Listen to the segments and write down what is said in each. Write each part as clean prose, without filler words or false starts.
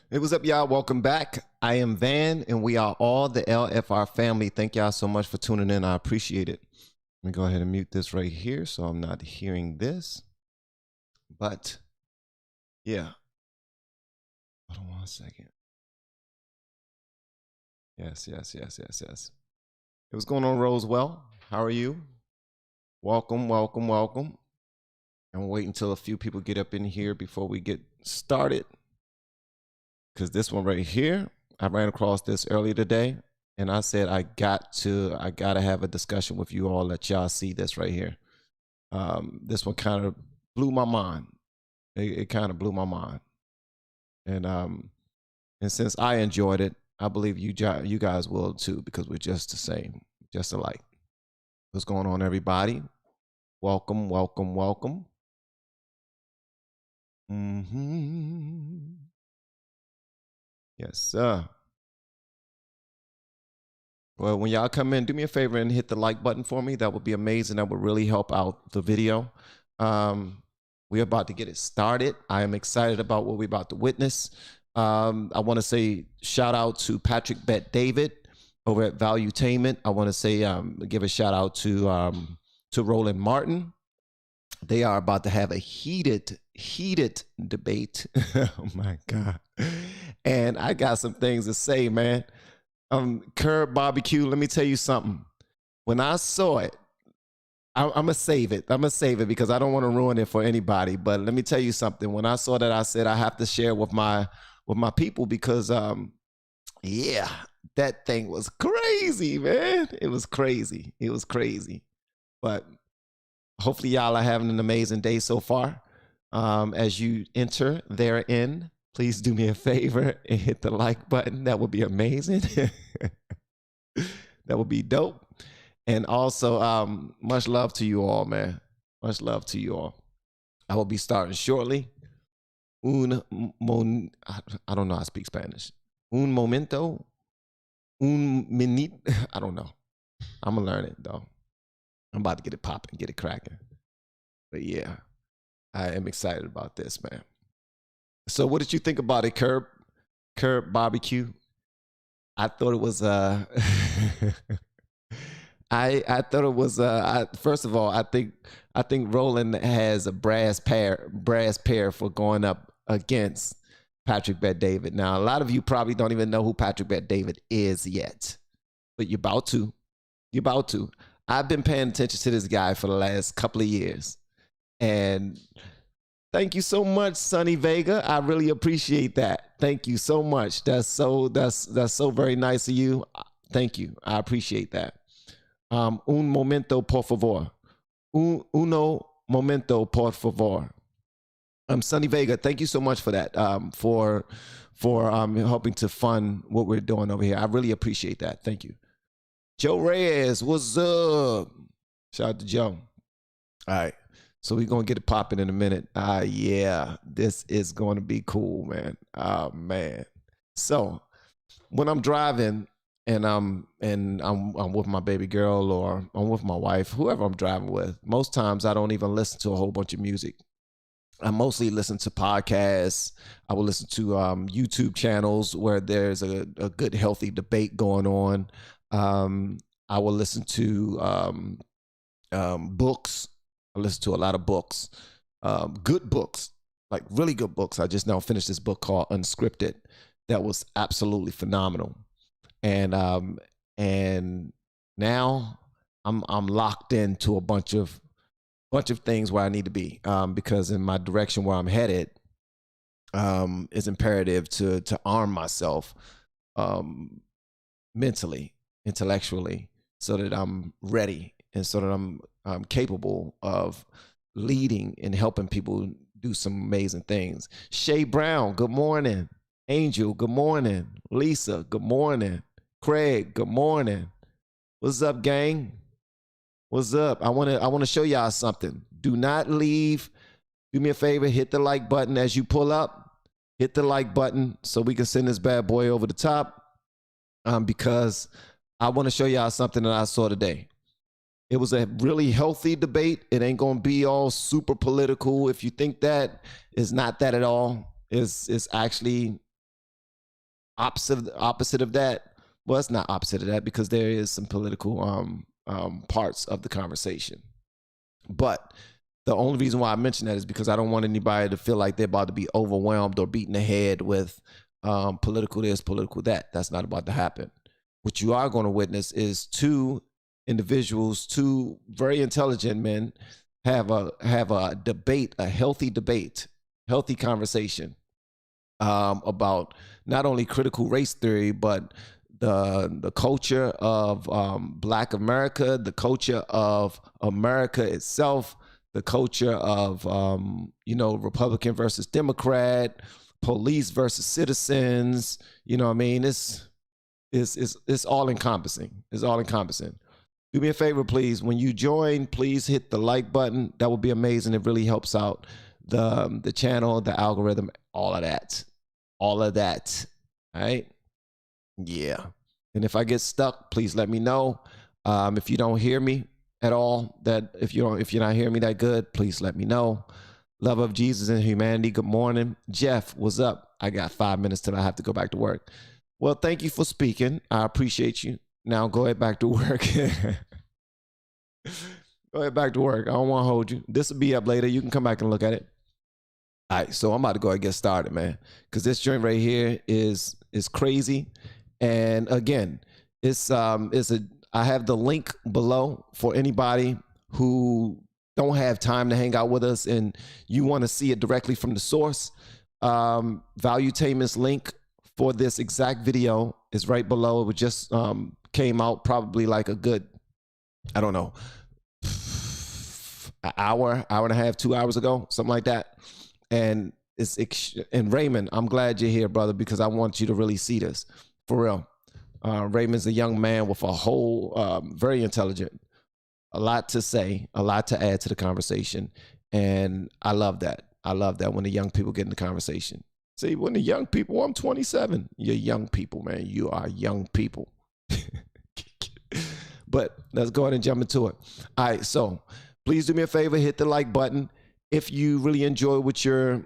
Hey, what's up, y'all? Welcome back. I am Van, and we are all the LFR family. Thank y'all so much for tuning in. I appreciate it. Let me go ahead and mute this right here so I'm not hearing this. But, yeah. Hold on 1 second. Yes. Hey, what's going on, Rosewell? How are you? Welcome. I'm waiting until a few people get up in here before we get started. Because this one right here, I ran across this earlier today, and I said I gotta have a discussion with you all. Let y'all see this right here. This one kind of blew my mind. It kind of blew my mind, and since I enjoyed it, I believe you guys will too, because we're just the same, just alike. What's going on, everybody? Welcome. Yes, sir. Well, when y'all come in, do me a favor and hit the like button for me. That would be amazing. That would really help out the video. We're about to get it started. I am excited about what we're about to witness. I want to say shout out to Patrick Bet David over at Valuetainment. I want to say give a shout out to Roland Martin. They are about to have a heated debate. Oh my God. And I got some things to say, man. Curb barbecue, let me tell you something. When I saw it, I'm gonna save it. Because I don't want to ruin it for anybody. But let me tell you something. When I saw that, I said I have to share with my people, because yeah, that thing was crazy, man. It was crazy. But hopefully y'all are having an amazing day so far. As you enter therein, please do me a favor and hit the like button. That would be amazing. That would be dope. And also, much love to you all, man. Much love to you all. I will be starting shortly. I don't know how to speak Spanish. Un momento. Un minute. I don't know. I'm going to learn it, though. I'm about to get it popping, get it cracking. But yeah, I am excited about this, man. So what did you think about it, Curb barbecue? I thought it was I thought it was first of all, I think Roland has a brass pair for going up against Patrick Bet David. Now, a lot of you probably don't even know who Patrick Bet David is yet, but you're about to. I've been paying attention to this guy for the last couple of years, and thank you so much, Sonny Vega. I really appreciate that. Thank you so much. That's so very nice of you. Thank you. I appreciate that. Un momento, por favor. Uno momento, por favor. Sonny Vega, thank you so much for that. For helping to fund what we're doing over here. I really appreciate that. Thank you. Joe Reyes, what's up? Shout out to Joe. All right. So we're going to get it popping in a minute. Yeah, this is going to be cool, man. Oh, man. So when I'm driving and I'm with my baby girl, or I'm with my wife, whoever I'm driving with, most times I don't even listen to a whole bunch of music. I mostly listen to podcasts. I will listen to YouTube channels where there's a good, healthy debate going on. I will listen to books. I listen to a lot of books, good books, like really good books. I just now finished this book called Unscripted. That was absolutely phenomenal. And now I'm locked into a bunch of things where I need to be, because in my direction where I'm headed, it's imperative to arm myself mentally, intellectually, so that I'm ready and so that I'm capable of leading and helping people do some amazing things. Shay Brown, good morning. Angel, good morning. Lisa, good morning. Craig, good morning. What's up, gang? What's up? I want to show y'all something. Do not leave. Do me a favor, hit the like button as you pull up. Hit the like button so we can send this bad boy over the top, because I want to show y'all something that I saw today. It was a really healthy debate. It ain't going to be all super political. If you think that, it's not that at all. It's actually opposite of that. Well, it's not opposite of that because there is some political parts of the conversation. But the only reason why I mention that is because I don't want anybody to feel like they're about to be overwhelmed or beaten ahead with political this, political that. That's not about to happen. What you are going to witness is two individuals, two very intelligent men, have a debate, a healthy debate, healthy conversation about not only critical race theory, but the culture of Black America, the culture of America itself, the culture of Republican versus Democrat, police versus citizens. You know what I mean? It's all encompassing. It's all encompassing. Do me a favor, please. When you join, please hit the like button. That would be amazing. It really helps out the channel, the algorithm, all of that. All of that. All right? Yeah. And if I get stuck, please let me know. If you don't hear me at all, that if you're not hearing me that good, please let me know. Love of Jesus and humanity. Good morning. Jeff, what's up? I got 5 minutes till I have to go back to work. Well, thank you for speaking. I appreciate you. Now go ahead back to work. Go ahead back to work. I don't want to hold you. This will be up later. You can come back and look at it. All right, so I'm about to go ahead and get started, man, because this joint right here is crazy. And again, I have the link below for anybody who don't have time to hang out with us and you want to see it directly from the source. Valuetainment's link for this exact video is right below. It just came out probably like a good, I don't know, an hour and a half, 2 hours ago, something like that. And and Raymond, I'm glad you're here, brother, because I want you to really see this for real. Raymond's a young man with a whole, very intelligent, a lot to say, a lot to add to the conversation. And I love that. I love that when the young people get in the conversation. See, when the young people, I'm 27. You're young people, man. You are young people. But let's go ahead and jump into it. All right, so please do me a favor, hit the like button. If you really enjoy what you're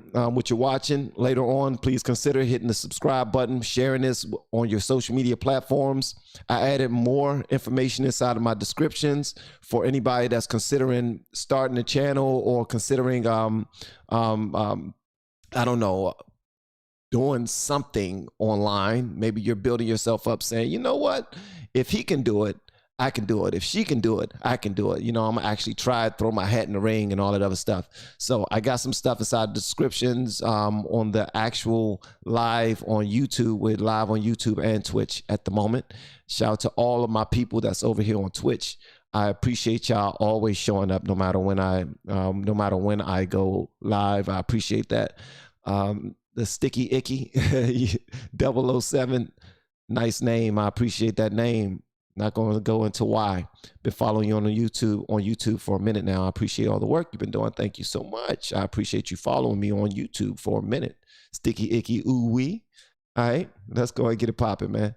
watching later on, please consider hitting the subscribe button, sharing this on your social media platforms. I added more information inside of my descriptions for anybody that's considering starting a channel or considering, I don't know, doing something online. Maybe you're building yourself up saying, you know what, if he can do it, I can do it. If she can do it, I can do it. You know, I'm gonna actually try to throw my hat in the ring and all that other stuff. So I got some stuff inside the descriptions on the actual live on YouTube. We're live on YouTube and Twitch at the moment. Shout out to all of my people that's over here on Twitch. I appreciate y'all always showing up no matter when I go live. I appreciate that. The Sticky Icky 007, nice name. I appreciate that name. Not going to go into why. Been following you on YouTube for a minute now. I appreciate all the work you've been doing. Thank you so much. I appreciate you following me on YouTube for a minute. Sticky Icky ooh wee. All right, let's go ahead and get it popping, man.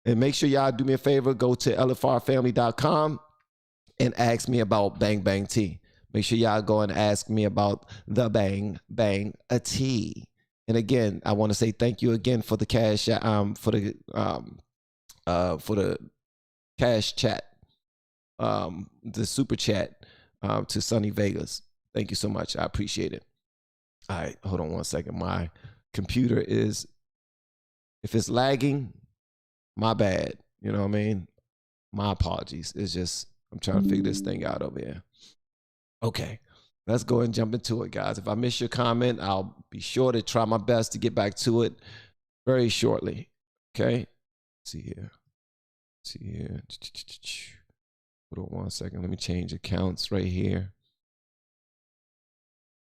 And make sure y'all do me a favor. Go to LFRFamily.com and ask me about Bang Bang Tea. Make sure y'all go and ask me about the Bang Bang a Tea. And again, I want to say thank you again for the cash for the cash chat, the super chat to Sunny Vegas. Thank you so much. I appreciate it. All right, hold on one second. My computer is, if it's lagging, my bad. You know what I mean? My apologies. It's just, I'm trying to figure this thing out over here. Okay, let's go and jump into it, guys. If I miss your comment, I'll be sure to try my best to get back to it very shortly. Okay, let's see here. Hold on one second. Let me change accounts right here.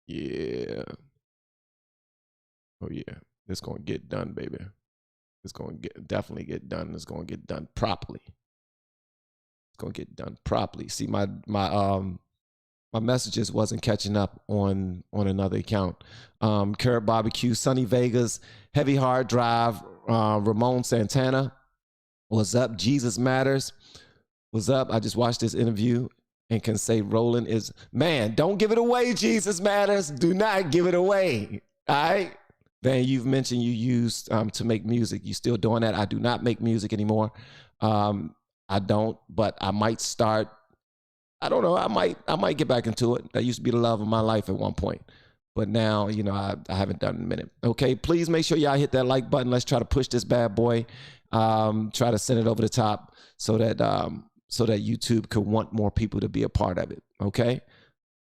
Yeah. Oh yeah. It's gonna get done, baby. It's gonna definitely get done. It's gonna get done properly. It's gonna get done properly. See, my messages wasn't catching up on another account. Carrot Barbecue, Sunny Vegas, Heavy Hard Drive, Ramon Santana. What's up? Jesus Matters. What's up? I just watched this interview and can say Roland is, man, don't give it away, Jesus Matters. Do not give it away. All right? Van, you've mentioned you used to make music. You still doing that? I do not make music anymore. I don't, but I might start. I don't know. I might get back into it. That used to be the love of my life at one point. But now, you know, I haven't done it in a minute. Okay, please make sure y'all hit that like button. Let's try to push this bad boy. Try to send it over the top so that YouTube could want more people to be a part of it. Okay,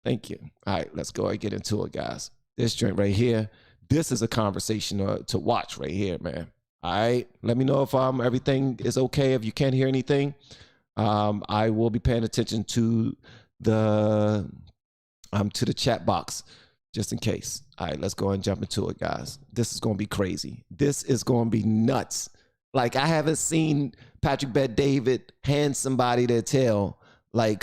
thank you. All right, let's go and get into it, guys. This joint right here. This is a conversation to watch right here, man. All right, let me know if everything is okay. If you can't hear anything, I will be paying attention to the chat box, just in case. All right, let's go and jump into it, guys. This is going to be crazy. This is going to be nuts. Like, I haven't seen Patrick Bet-David hand somebody their tail like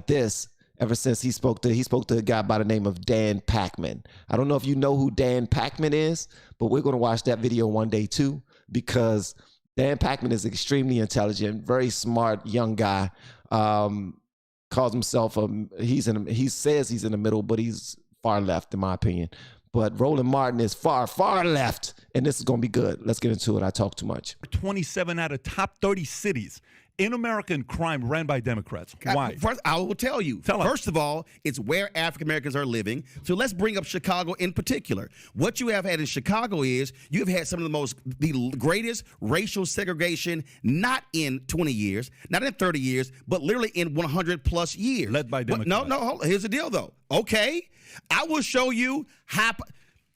this ever since he spoke to a guy by the name of Dan Pacman. I don't know if you know who Dan Pacman is, but we're going to watch that video one day too, because Dan Pacman is extremely intelligent, very smart young guy. Calls himself he says he's in the middle, but he's far left in my opinion. But Roland Martin is far, far left, and this is going to be good. Let's get into it. I talk too much. 27 out of top 30 cities in American crime ran by Democrats. Why? First, I will tell you. First of all, it's where African Americans are living. So let's bring up Chicago in particular. What you have had in Chicago is you have had some of the greatest racial segregation, not in 20 years, not in 30 years, but literally in 100 plus years. Led by Democrats. No, hold on. Here's the deal, though. Okay, I will show you how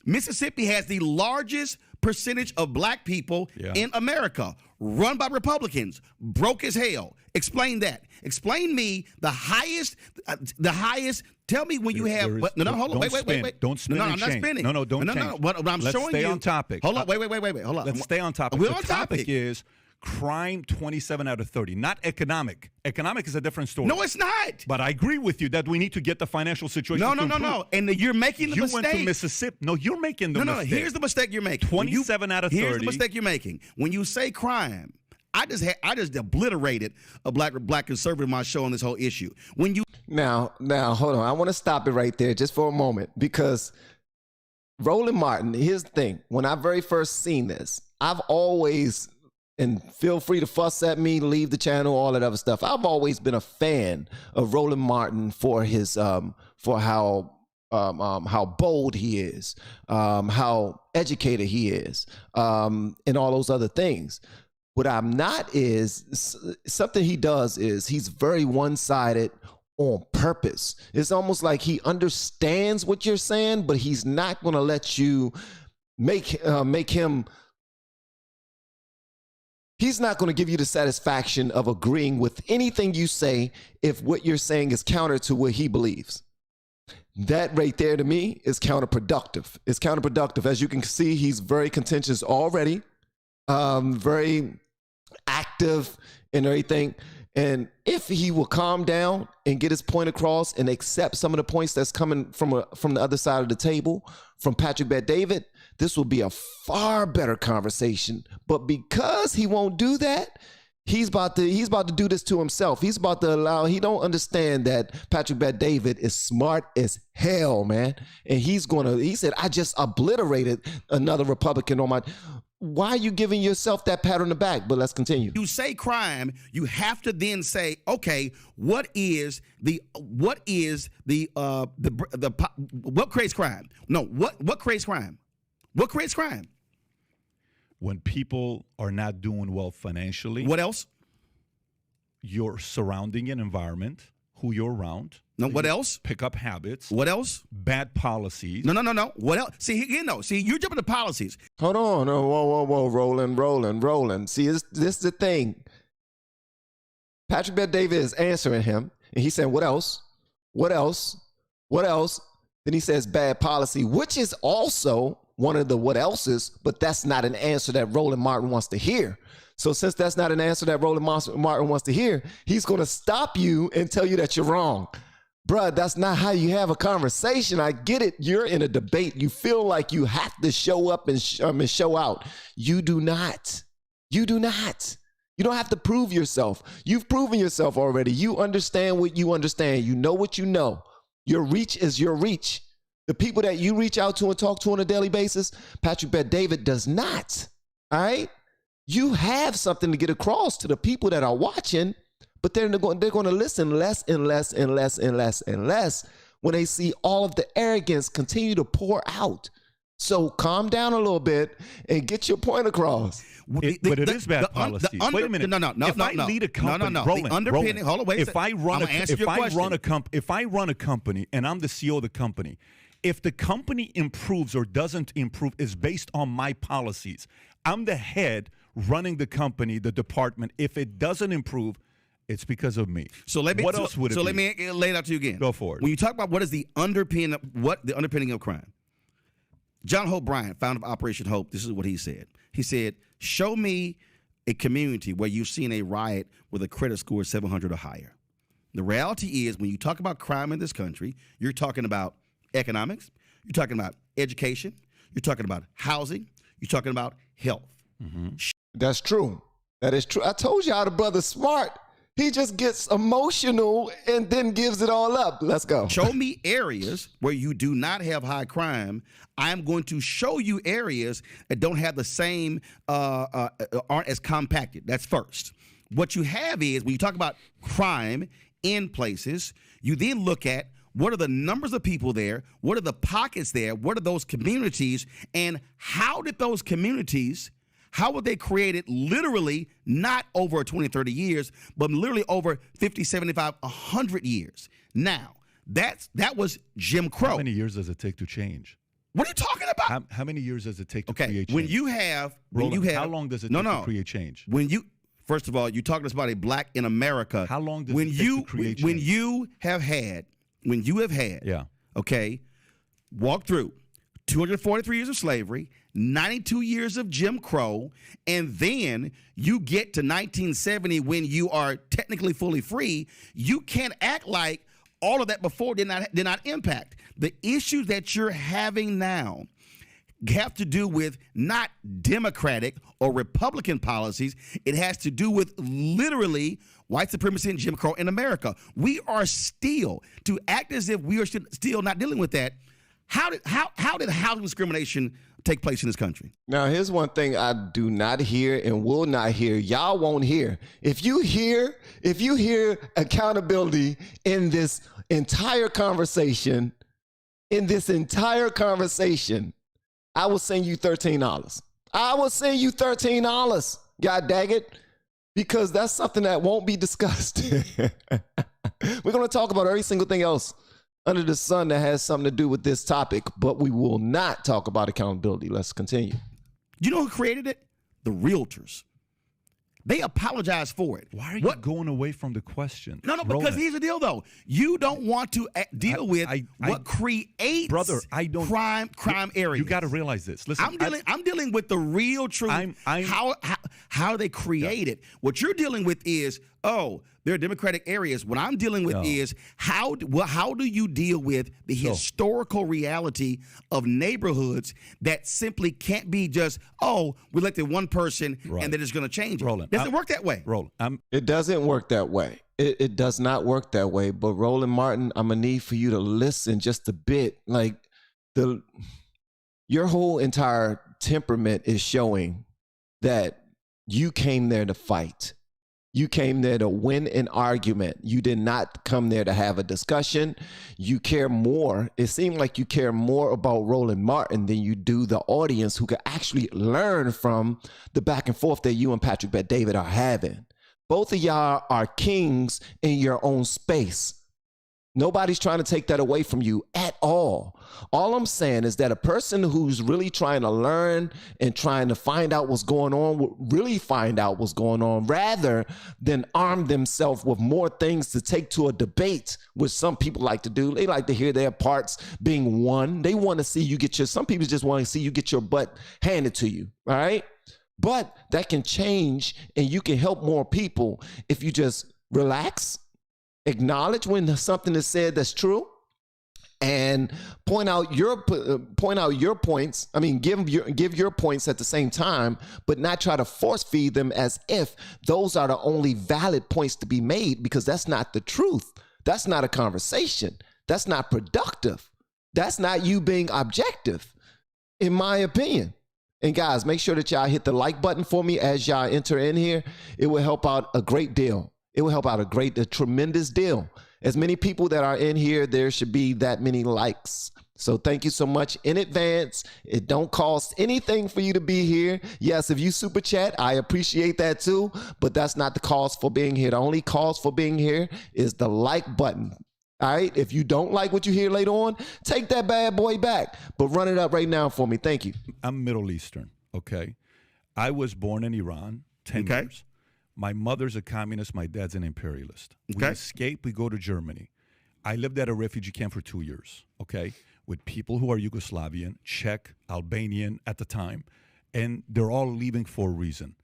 Mississippi has the largest percentage of black people in America, run by Republicans, broke as hell. Explain that. Explain me the highest. Tell me when you have. Hold on. Wait. Don't spin. No, I'm not spinning. No, don't. No. What I'm Let's showing stay you. on topic. Hold on. Wait. Hold on. Let's stay on topic. We're the on topic topic. is crime 27 out of 30, not economic. Economic is a different story. No, it's not. But I agree with you that we need to get the financial situation. No. And you're making the mistake. You went to Mississippi. No, you're making the mistake. No. Here's the mistake you're making. 27 out of 30. Here's the mistake you're making. When you say crime, I just obliterated a black conservative in my show on this whole issue. When you now hold on. I want to stop it right there just for a moment, because Roland Martin, here's the thing. When I very first seen this, I've always, and feel free to fuss at me, leave the channel, all that other stuff. I've always been a fan of Roland Martin for his for how bold he is, how educated he is, and all those other things. What I'm not is something he does is he's very one-sided on purpose. It's almost like he understands what you're saying, but he's not going to let you make him. He's not going to give you the satisfaction of agreeing with anything you say if what you're saying is counter to what he believes. That right there to me is counterproductive. It's counterproductive. As you can see, he's very contentious already, very active and everything. And if he will calm down and get his point across and accept some of the points that's coming from the other side of the table from Patrick Bet-David, this will be a far better conversation. But because he won't do that, he's about to do this to himself. He's about to he don't understand that Patrick Bet-David is smart as hell, man. And he said, I just obliterated another Republican on my. Why are you giving yourself that pat on the back? But let's continue. You say crime, you have to then say, okay, what creates crime? No, what creates crime? What creates crime? When people are not doing well financially. What else? Your surrounding and environment, who you're around. No, what else? Pick up habits. What else? Bad policies. No. What else? See, you're jumping to policies. Hold on. Whoa. Roland. See, this is the thing. Patrick Bet-David is answering him, and he's saying, what else? Then he says bad policy, which is also one of the what else's, but that's not an answer that Roland Martin wants to hear. So since that's not an answer that Roland Martin wants to hear, he's going to stop you and tell you that you're wrong. Bruh, that's not how you have a conversation. I get it. You're in a debate. You feel like you have to show up and show out. You do not. You don't have to prove yourself. You've proven yourself already. You understand what you understand. You know what you know. Your reach is your reach. The people that you reach out to and talk to on a daily basis, Patrick Bet-David does not. All right? You have something to get across to the people that are watching, but they're going to listen less and less and less and less and less when they see all of the arrogance continue to pour out. So calm down a little bit and get your point across. But it is bad policy. Wait a minute. No. If I lead a company, Roland, the underpinning. Hold on, wait. If I run a company and I'm the CEO of the company, if the company improves or doesn't improve is based on my policies. I'm the head running the company, the department. If it doesn't improve, it's because of me. So let me. What else would it be? So let me lay it out to you again. Go for it. When you talk about what is the underpinning of crime, John Hope Bryant, founder of Operation Hope, this is what he said. He said, "Show me a community where you've seen a riot with a credit score of 700 or higher." The reality is, when you talk about crime in this country, you're talking about economics, you're talking about education, you're talking about housing, you're talking about health. Mm-hmm. That's true. That is true. I told y'all the brother's smart. He just gets emotional and then gives it all up. Let's go. Show me areas where you do not have high crime. I'm going to show you areas that don't have the same, aren't as compacted. That's first. What you have is, when you talk about crime in places, you then look at what are the numbers of people there, what are the pockets there, what are those communities, and how did those communities, how were they created literally not over 20, 30 years, but literally over 50, 75, 100 years. Now, that was Jim Crow. How many years does it take to change? What are you talking about? How many years does it take to create change? Roland, how long does it take to create change? First of all, you're talking to us about a black in America. How long does it take to create change? When you have had, walk through 243 years of slavery, 92 years of Jim Crow, and then you get to 1970 when you are technically fully free, you can't act like all of that before did not impact. The issues that you're having now have to do with not Democratic or Republican policies. It has to do with literally white supremacy and Jim Crow in America. We are still, to act as if we are still not dealing with that. How did housing discrimination take place in this country? Now, here's one thing I do not hear and will not hear. Y'all won't hear. If you hear accountability in this entire conversation, I will send you $13. I will send you $13. God dang it. Because that's something that won't be discussed. We're going to talk about every single thing else under the sun that has something to do with this topic, but we will not talk about accountability. Let's continue. You know who created it? The realtors. They apologize for it. Why are you going away from the question? No, because here's the deal, though. You don't want to deal with what creates crime areas. You got to realize this. Listen, I'm dealing with the real truth. How they create it. What you're dealing with is, there are Democratic areas. What I'm dealing with is how do you deal with the historical reality of neighborhoods that simply can't be just, we elected one person and they're just going to change it. Roland, doesn't work that way. Roland, it doesn't work that way. It does not work that way. But Roland Martin, I'm going to need for you to listen just a bit. Like your whole entire temperament is showing that you came there to fight. You came there to win an argument. You did not come there to have a discussion. You care more. It seemed like you care more about Roland Martin than you do the audience who could actually learn from the back and forth that you and Patrick Bet-David are having. Both of y'all are kings in your own space. Nobody's trying to take that away from you at all. All I'm saying is that a person who's really trying to learn and trying to find out what's going on will really find out what's going on rather than arm themselves with more things to take to a debate, which some people like to do. They like to hear their parts being won. They want to see you some people just want to see you get your butt handed to you, all right? But that can change and you can help more people if you just relax, acknowledge when something is said that's true, and point out your points. I mean, give your points at the same time, but not try to force feed them as if those are the only valid points to be made, because that's not the truth. That's not a conversation. That's not productive. That's not you being objective, in my opinion. And guys, make sure that y'all hit the like button for me as y'all enter in here. It will help out a great deal. It will help out a tremendous deal. As many people that are in here, there should be that many likes. So thank you so much in advance. It don't cost anything for you to be here. Yes, if you super chat, I appreciate that too, but that's not the cost for being here. The only cost for being here is the like button. All right, if you don't like what you hear later on, take that bad boy back, but run it up right now for me. Thank you. I'm Middle Eastern, okay? I was born in Iran, 10 years. My mother's a communist, my dad's an imperialist. We escape, we go to Germany. I lived at a refugee camp for 2 years, okay, with people who are Yugoslavian, Czech, Albanian at the time, and they're all leaving for a reason.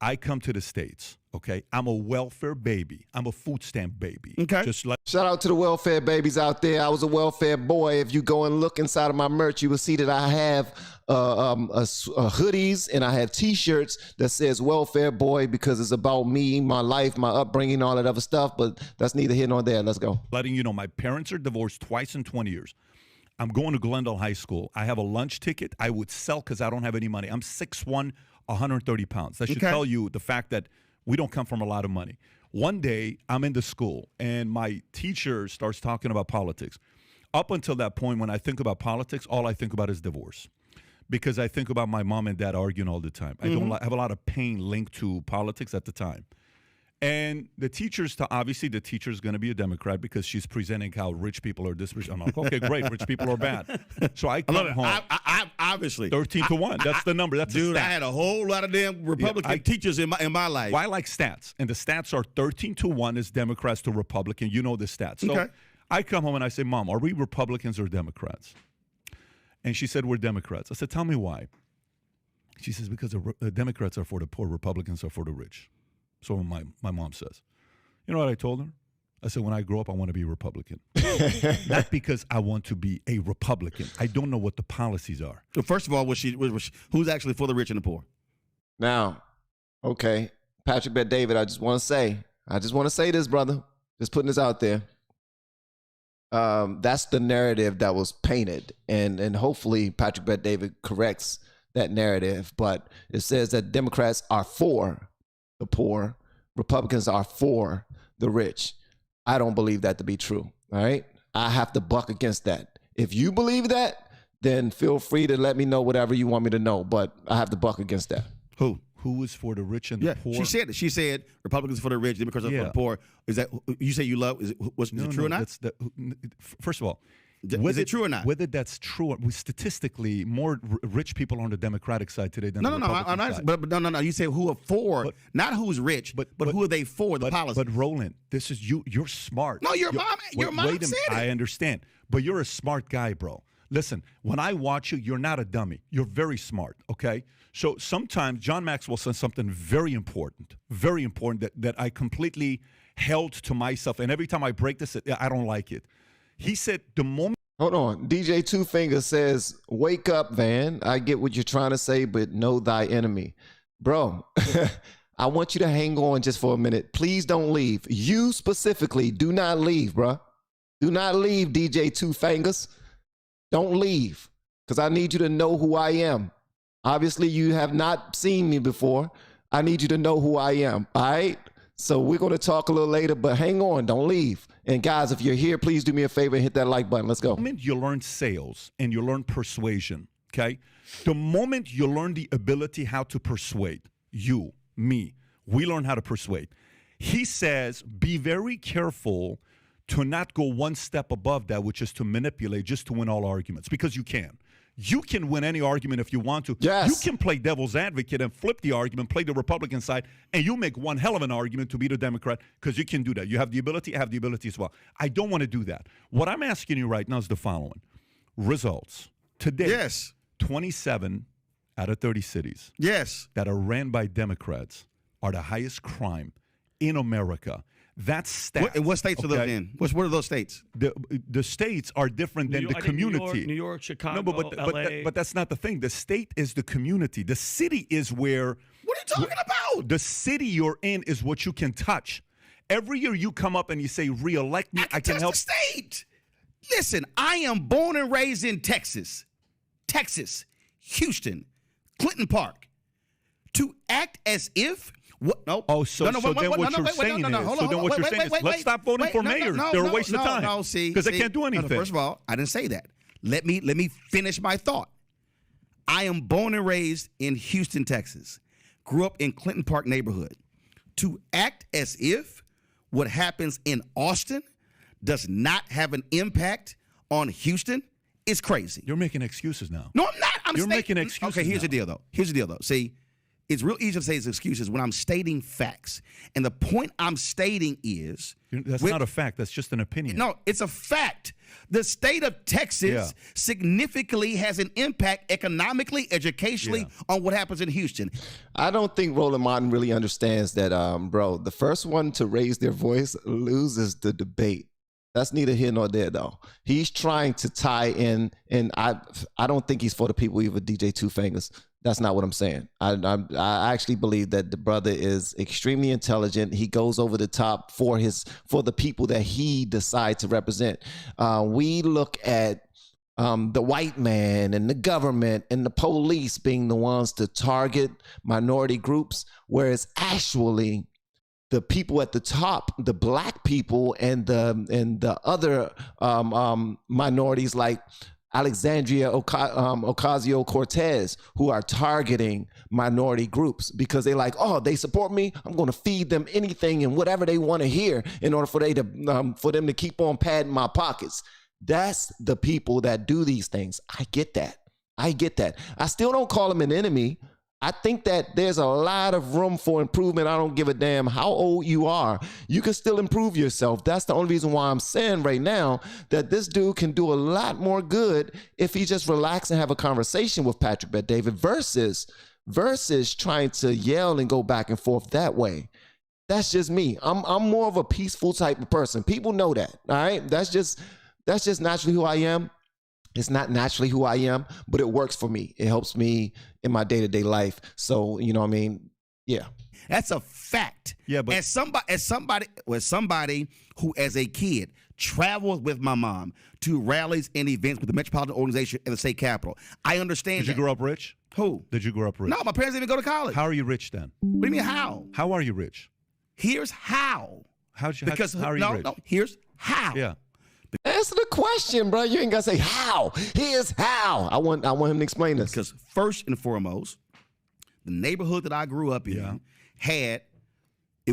I come to the States, okay? I'm a welfare baby. I'm a food stamp baby. Okay. Just like Shout out to the welfare babies out there. I was a welfare boy. If you go and look inside of my merch, you will see that I have hoodies and I have T-shirts that says welfare boy because it's about me, my life, my upbringing, all that other stuff. But that's neither here nor there. Let's go. letting you know, my parents are divorced twice in 20 years. I'm going to Glendale High School. I have a lunch ticket I would sell because I don't have any money. I'm 6'1", 130 pounds. That should tell you the fact that we don't come from a lot of money. One day, I'm in the school, and my teacher starts talking about politics. Up until that point, when I think about politics, all I think about is divorce. Because I think about my mom and dad arguing all the time. I don't have a lot of pain linked to politics at the time. And the teacher's, obviously the teacher's going to be a Democrat because she's presenting how rich people are this rich. I'm like, okay, great, rich people are bad. So I come home. I obviously 13-1. That's the number. That's dude. the I had a whole lot of damn Republican teachers in my life. Well, I like stats, and the stats are 13-1 is Democrats to Republican. You know the stats. So I come home and I say, Mom, are we Republicans or Democrats? And she said, we're Democrats. I said, tell me why. She says, because the Democrats are for the poor, Republicans are for the rich. So my mom says. You know what I told her? I said, when I grow up, I want to be a Republican. Not because I want to be a Republican. I don't know what the policies are. So first of all, who's actually for the rich and the poor? Now, okay, Patrick Bet David, I just want to say this, brother. Just putting this out there. That's the narrative that was painted, and hopefully Patrick Bet David corrects that narrative. But it says that Democrats are for the poor, Republicans are for the rich. I don't believe that to be true. All right, I have to buck against that. If you believe that, then feel free to let me know whatever you want me to know. But I have to buck against that. Who is for the rich and the poor? She said it. She said Republicans for the rich, Democrats are for the poor. Is that you say you love? Is it true or not? First of all, is it true or not? Whether that's true, statistically, more rich people are on the Democratic side today than the Republican side. But no. You say who are for, not who's rich, but who are they for the policy? But Roland, this is you. You're smart. No, your mom said it. I understand, but you're a smart guy, bro. Listen, when I watch you, you're not a dummy. You're very smart, okay? So sometimes John Maxwell says something very important that I completely held to myself. And every time I break this, I don't like it. He said the moment. Hold on. DJ Two Fingers says, wake up, Van. I get what you're trying to say, but know thy enemy. Bro, I want you to hang on just for a minute. Please don't leave. You specifically, do not leave, bro. Do not leave, DJ Two Fingers. Don't leave, because I need you to know who I am. Obviously, you have not seen me before. I need you to know who I am, all right? So we're going to talk a little later, but hang on. Don't leave. And guys, if you're here, please do me a favor and hit that like button. Let's go. The moment you learn sales and you learn persuasion, okay? The moment you learn the ability how to persuade, you, me, we learn how to persuade. He says, be very careful to not go one step above that, which is to manipulate just to win all arguments, because you can. You can win any argument if you want to. Yes. You can play devil's advocate and flip the argument, play the Republican side, and you make one hell of an argument to beat a Democrat, because you can do that. You have the ability, I have the ability as well. I don't want to do that. What I'm asking you right now is the following. Results. Today, 27 out of 30 cities that are ran by Democrats are the highest crime in America. That's stats. What states are those in? What are those states? The states are different than the community. New York, Chicago, LA. But that's not the thing. The state is the community. The city is where. What are you talking about? The city you're in is what you can touch. Every year you come up and you say, "Re-elect me." I can help. The state. Listen, I am born and raised in Texas, Houston, Clinton Park. To act as if what? No. Oh, so then what you're saying is, let's stop voting for mayors. They're a waste of time. No, see, because they can't do anything. No, first of all, I didn't say that. Let me finish my thought. I am born and raised in Houston, Texas. Grew up in Clinton Park neighborhood. To act as if what happens in Austin does not have an impact on Houston is crazy. You're making excuses now. No, I'm not. You're making excuses. Okay, here's the deal, though. See, it's real easy to say it's excuses when I'm stating facts. And the point I'm stating is... That's not a fact. That's just an opinion. No, it's a fact. The state of Texas significantly has an impact economically, educationally on what happens in Houston. I don't think Roland Martin really understands that, bro, the first one to raise their voice loses the debate. That's neither here nor there, though. He's trying to tie in, and I don't think he's for the people either, DJ Two Fingers. That's not what I'm saying. I actually believe that the brother is extremely intelligent. He goes over the top for the people that he decides to represent. We look at the white man and the government and the police being the ones to target minority groups, whereas actually the people at the top, the black people and the other minorities like Alexandria Ocasio-Cortez, who are targeting minority groups because they're like, oh, they support me, I'm going to feed them anything and whatever they want to hear in order for them to keep on padding my pockets. That's the people that do these things. I get that. I still don't call them an enemy. I think that there's a lot of room for improvement. I don't give a damn how old you are. You can still improve yourself. That's the only reason why I'm saying right now that this dude can do a lot more good if he just relax and have a conversation with Patrick Bet-David versus trying to yell and go back and forth that way. That's just me. I'm more of a peaceful type of person. People know that. All right. That's just naturally who I am. It's not naturally who I am, but it works for me. It helps me in my day-to-day life. So, you know what I mean? Yeah. That's a fact. Yeah, but as somebody who as a kid traveled with my mom to rallies and events with the Metropolitan Organization and the state capitol, I understand. Did you grow up rich? Who? Did you grow up rich? No, my parents didn't even go to college. How are you rich then? What do you mean how? How are you rich? Here's how. How are you rich? No, here's how. Yeah. Answer the question, bro. You ain't got to say how. Here's how. I want him to explain this. Because first and foremost, the neighborhood that I grew up in it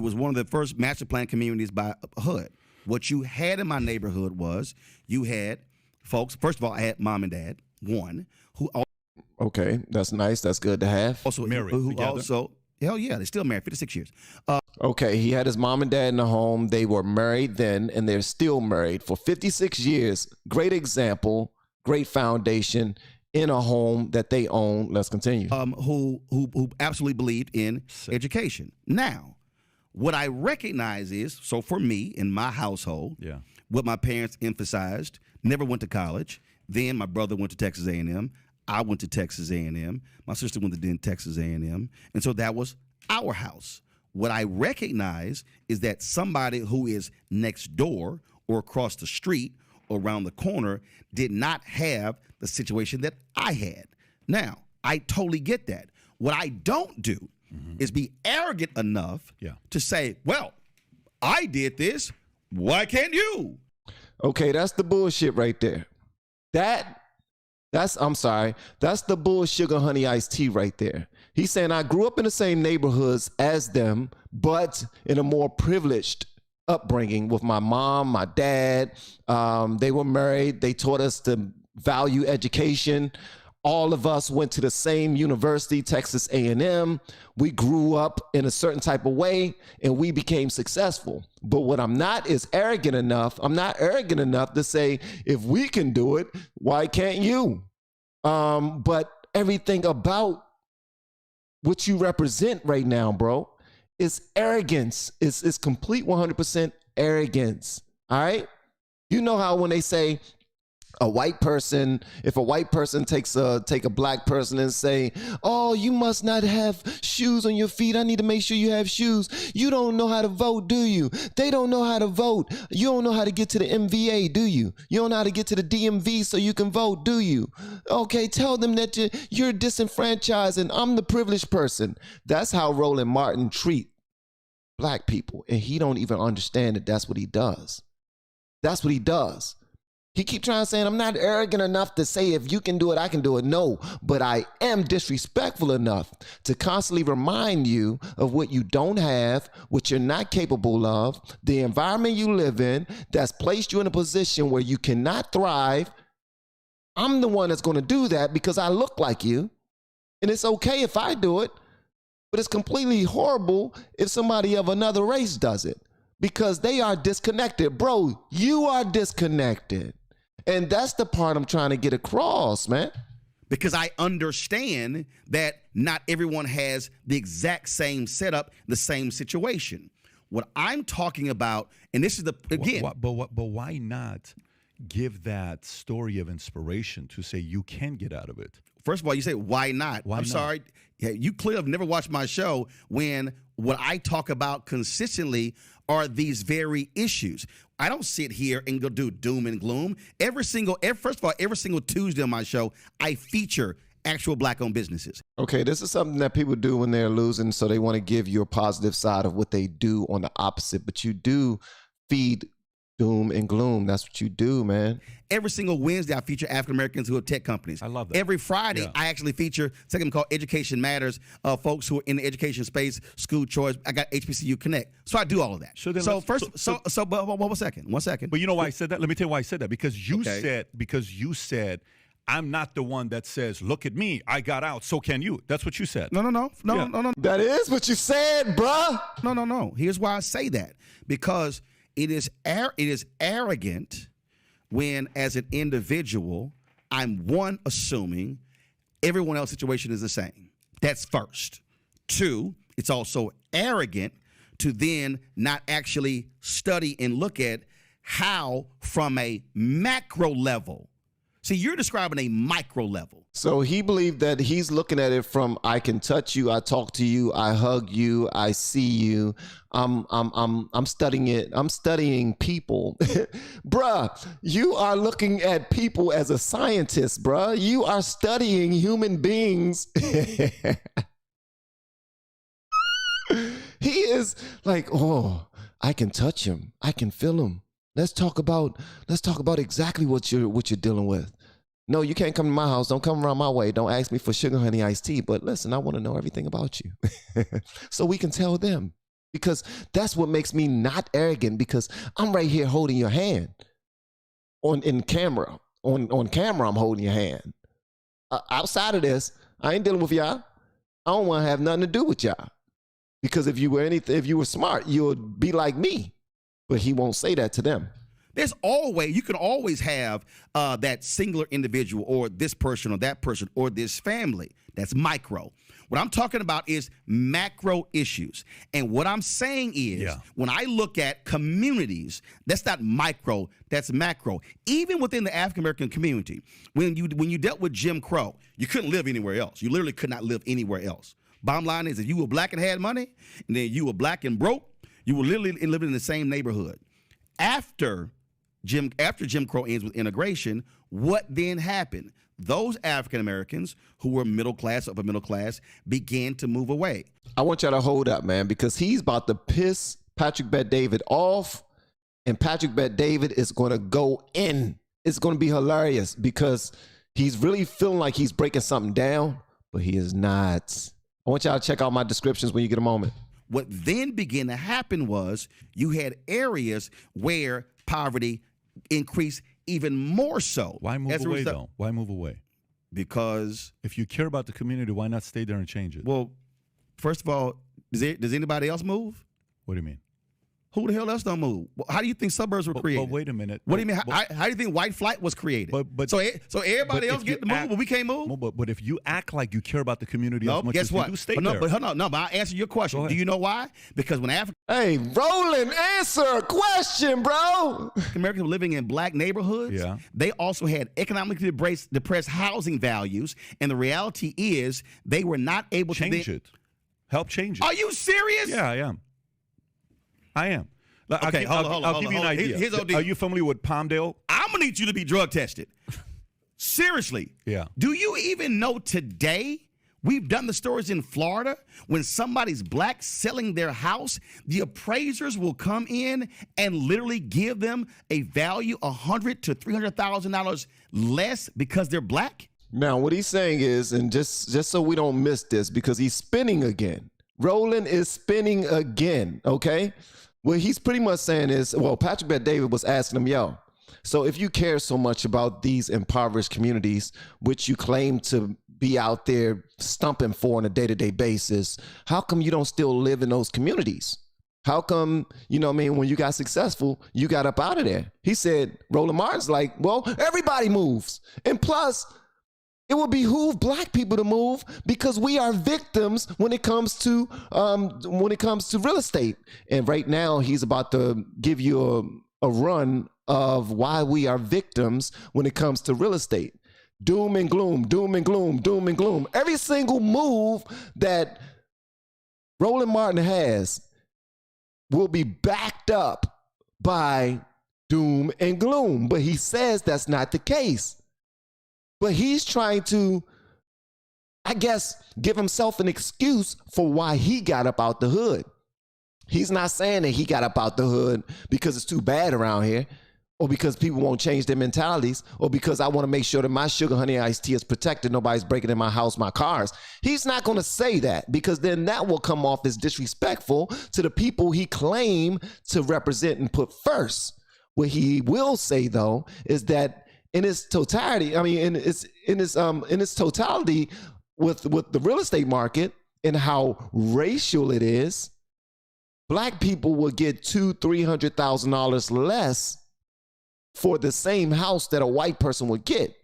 was one of the first master plan communities by HUD. What you had in my neighborhood was you had folks, first of all, I had mom and dad, one, who okay, that's nice. That's good to have. Also married who together. Also, hell yeah, they're still married, 56 years. Okay, he had his mom and dad in the home. They were married then, and they're still married for 56 years. Great example, great foundation in a home that they own. Let's continue. Who absolutely believed in education. Now, what I recognize is, so for me in my household, what my parents emphasized, never went to college. Then my brother went to Texas A&M. I went to Texas A&M. My sister went to Texas A&M. And so that was our house. What I recognize is that somebody who is next door or across the street or around the corner did not have the situation that I had. Now, I totally get that. What I don't do is be arrogant enough to say, well, I did this. Why can't you? Okay, that's the bullshit right there. That's the bull sugar honey iced tea right there. He's saying I grew up in the same neighborhoods as them, but in a more privileged upbringing with my mom, my dad. They were married. They taught us to value education. All of us went to the same university, Texas A&M. We grew up in a certain type of way, and we became successful. But what I'm not is arrogant enough. I'm not arrogant enough to say, if we can do it, why can't you? But everything about what you represent right now, bro, is arrogance. It's complete 100% arrogance. All right? You know how when they say, a white person, if a white person take a black person and say, oh, you must not have shoes on your feet, I need to make sure you have shoes. You don't know how to vote, do you? They don't know how to vote. You don't know how to get to the MVA, do you? You don't know how to get to the DMV so you can vote, do you? Okay, tell them that you're disenfranchised and I'm the privileged person. That's how Roland Martin treat black people, and he don't even understand that that's what he does. That's what he does. He keep trying to say, I'm not arrogant enough to say if you can do it, I can do it. No, but I am disrespectful enough to constantly remind you of what you don't have, what you're not capable of, the environment you live in that's placed you in a position where you cannot thrive. I'm the one that's going to do that because I look like you. And it's okay if I do it, but it's completely horrible if somebody of another race does it because they are disconnected. Bro, you are disconnected. And that's the part I'm trying to get across, man. Because I understand that not everyone has the exact same setup, the same situation. What I'm talking about, and this is the, again. But why not give that story of inspiration to say you can get out of it? First of all, you say, why not? Why I'm not? sorry. You clearly have never watched my show when what I talk about consistently are these very issues. I don't sit here and go do doom and gloom. First of all, every single Tuesday on my show, I feature actual black-owned businesses. Okay, this is something that people do when they're losing, so they want to give you a positive side of what they do on the opposite, but you do feed doom and gloom. That's what you do, man. Every single Wednesday, I feature African Americans who have tech companies. I love that. Every Friday, I actually feature something called Education Matters, folks who are in the education space, school choice. I got HBCU Connect, so I do all of that. But one second. But you know why I said that? Let me tell you why I said that. Because you said, I'm not the one that says, look at me, I got out, so can you. That's what you said. No. That is what you said, bruh. No. Here's why I say that. Because it is arrogant when, as an individual, I'm assuming everyone else's situation is the same. That's first. Two, it's also arrogant to then not actually study and look at how, from a macro level. See, you're describing a micro level. So he believed that he's looking at it from, I can touch you, I talk to you, I hug you, I see you. I'm studying it. I'm studying people. Bruh, you are looking at people as a scientist, bruh. You are studying human beings. He is like, oh, I can touch him. I can feel him. Let's talk about exactly what you're dealing with. No, you can't come to my house. Don't come around my way. Don't ask me for sugar honey iced tea. But listen, I want to know everything about you. So we can tell them. Because that's what makes me not arrogant, because I'm right here holding your hand in camera. On camera, I'm holding your hand. Outside of this, I ain't dealing with y'all. I don't want to have nothing to do with y'all. Because if you were smart, you would be like me. But he won't say that to them. You can always have that singular individual or this person or that person or this family. That's micro. What I'm talking about is macro issues. And what I'm saying is, when I look at communities, that's not micro, that's macro. Even within the African American community, when you dealt with Jim Crow, you couldn't live anywhere else. You literally could not live anywhere else. Bottom line is, if you were black and had money, and then you were black and broke, you were literally living in the same neighborhood. After Jim Crow ends with integration, what then happened? Those African Americans who were middle class, upper middle class, began to move away. I want y'all to hold up, man, because he's about to piss Patrick Bet-David off, and Patrick Bet-David is going to go in. It's going to be hilarious because he's really feeling like he's breaking something down, but he is not. I want y'all to check out my descriptions when you get a moment. What then began to happen was you had areas where poverty increased even more so. Why move away, though? Why move away? Because if you care about the community, why not stay there and change it? Well, first of all, does anybody else move? What do you mean? Who the hell else don't move? How do you think suburbs were created? But wait a minute. What do you mean? How do you think white flight was created? So everybody else get to move, but we can't move? But if you act like you care about the community as much guess as what? you do, stay but there. But hold on, but I'll answer your question. Do you know why? Because when African Hey, Roland, answer a question, bro. Americans were living in black neighborhoods, they also had economically depressed housing values, and the reality is they were not able to change it. Help change it. Are you serious? Yeah, I am. Okay, I'll give you an idea. Here's the deal. Are you familiar with Palmdale? I'm gonna need you to be drug tested. Seriously. Yeah. Do you even know today? We've done the stories in Florida when somebody's black selling their house, the appraisers will come in and literally give them a value $100,000 to $300,000 less because they're black. Now, what he's saying is, and just so we don't miss this, because he's spinning again. Roland is spinning again, okay? What he's pretty much saying is, well, Patrick Bet-David was asking him, yo, so if you care so much about these impoverished communities, which you claim to be out there stumping for on a day-to-day basis, how come you don't still live in those communities? How come, you know what I mean, when you got successful, you got up out of there? He said, Roland Martin's like, well, everybody moves. And plus, it would behoove black people to move because we are victims when it comes to real estate. And right now, he's about to give you a run of why we are victims when it comes to real estate. Doom and gloom, doom and gloom, doom and gloom. Every single move that Roland Martin has will be backed up by doom and gloom. But he says that's not the case. But he's trying to, I guess, give himself an excuse for why he got up out the hood. He's not saying that he got up out the hood because it's too bad around here, or because people won't change their mentalities, or because I want to make sure that my sugar honey iced tea is protected, nobody's breaking in my house, my cars. He's not going to say that, because then that will come off as disrespectful to the people he claimed to represent and put first. What he will say, though, is that in its totality, I mean, in its totality with the real estate market and how racial it is, black people will get $200,000-$300,000 less for the same house that a white person would get.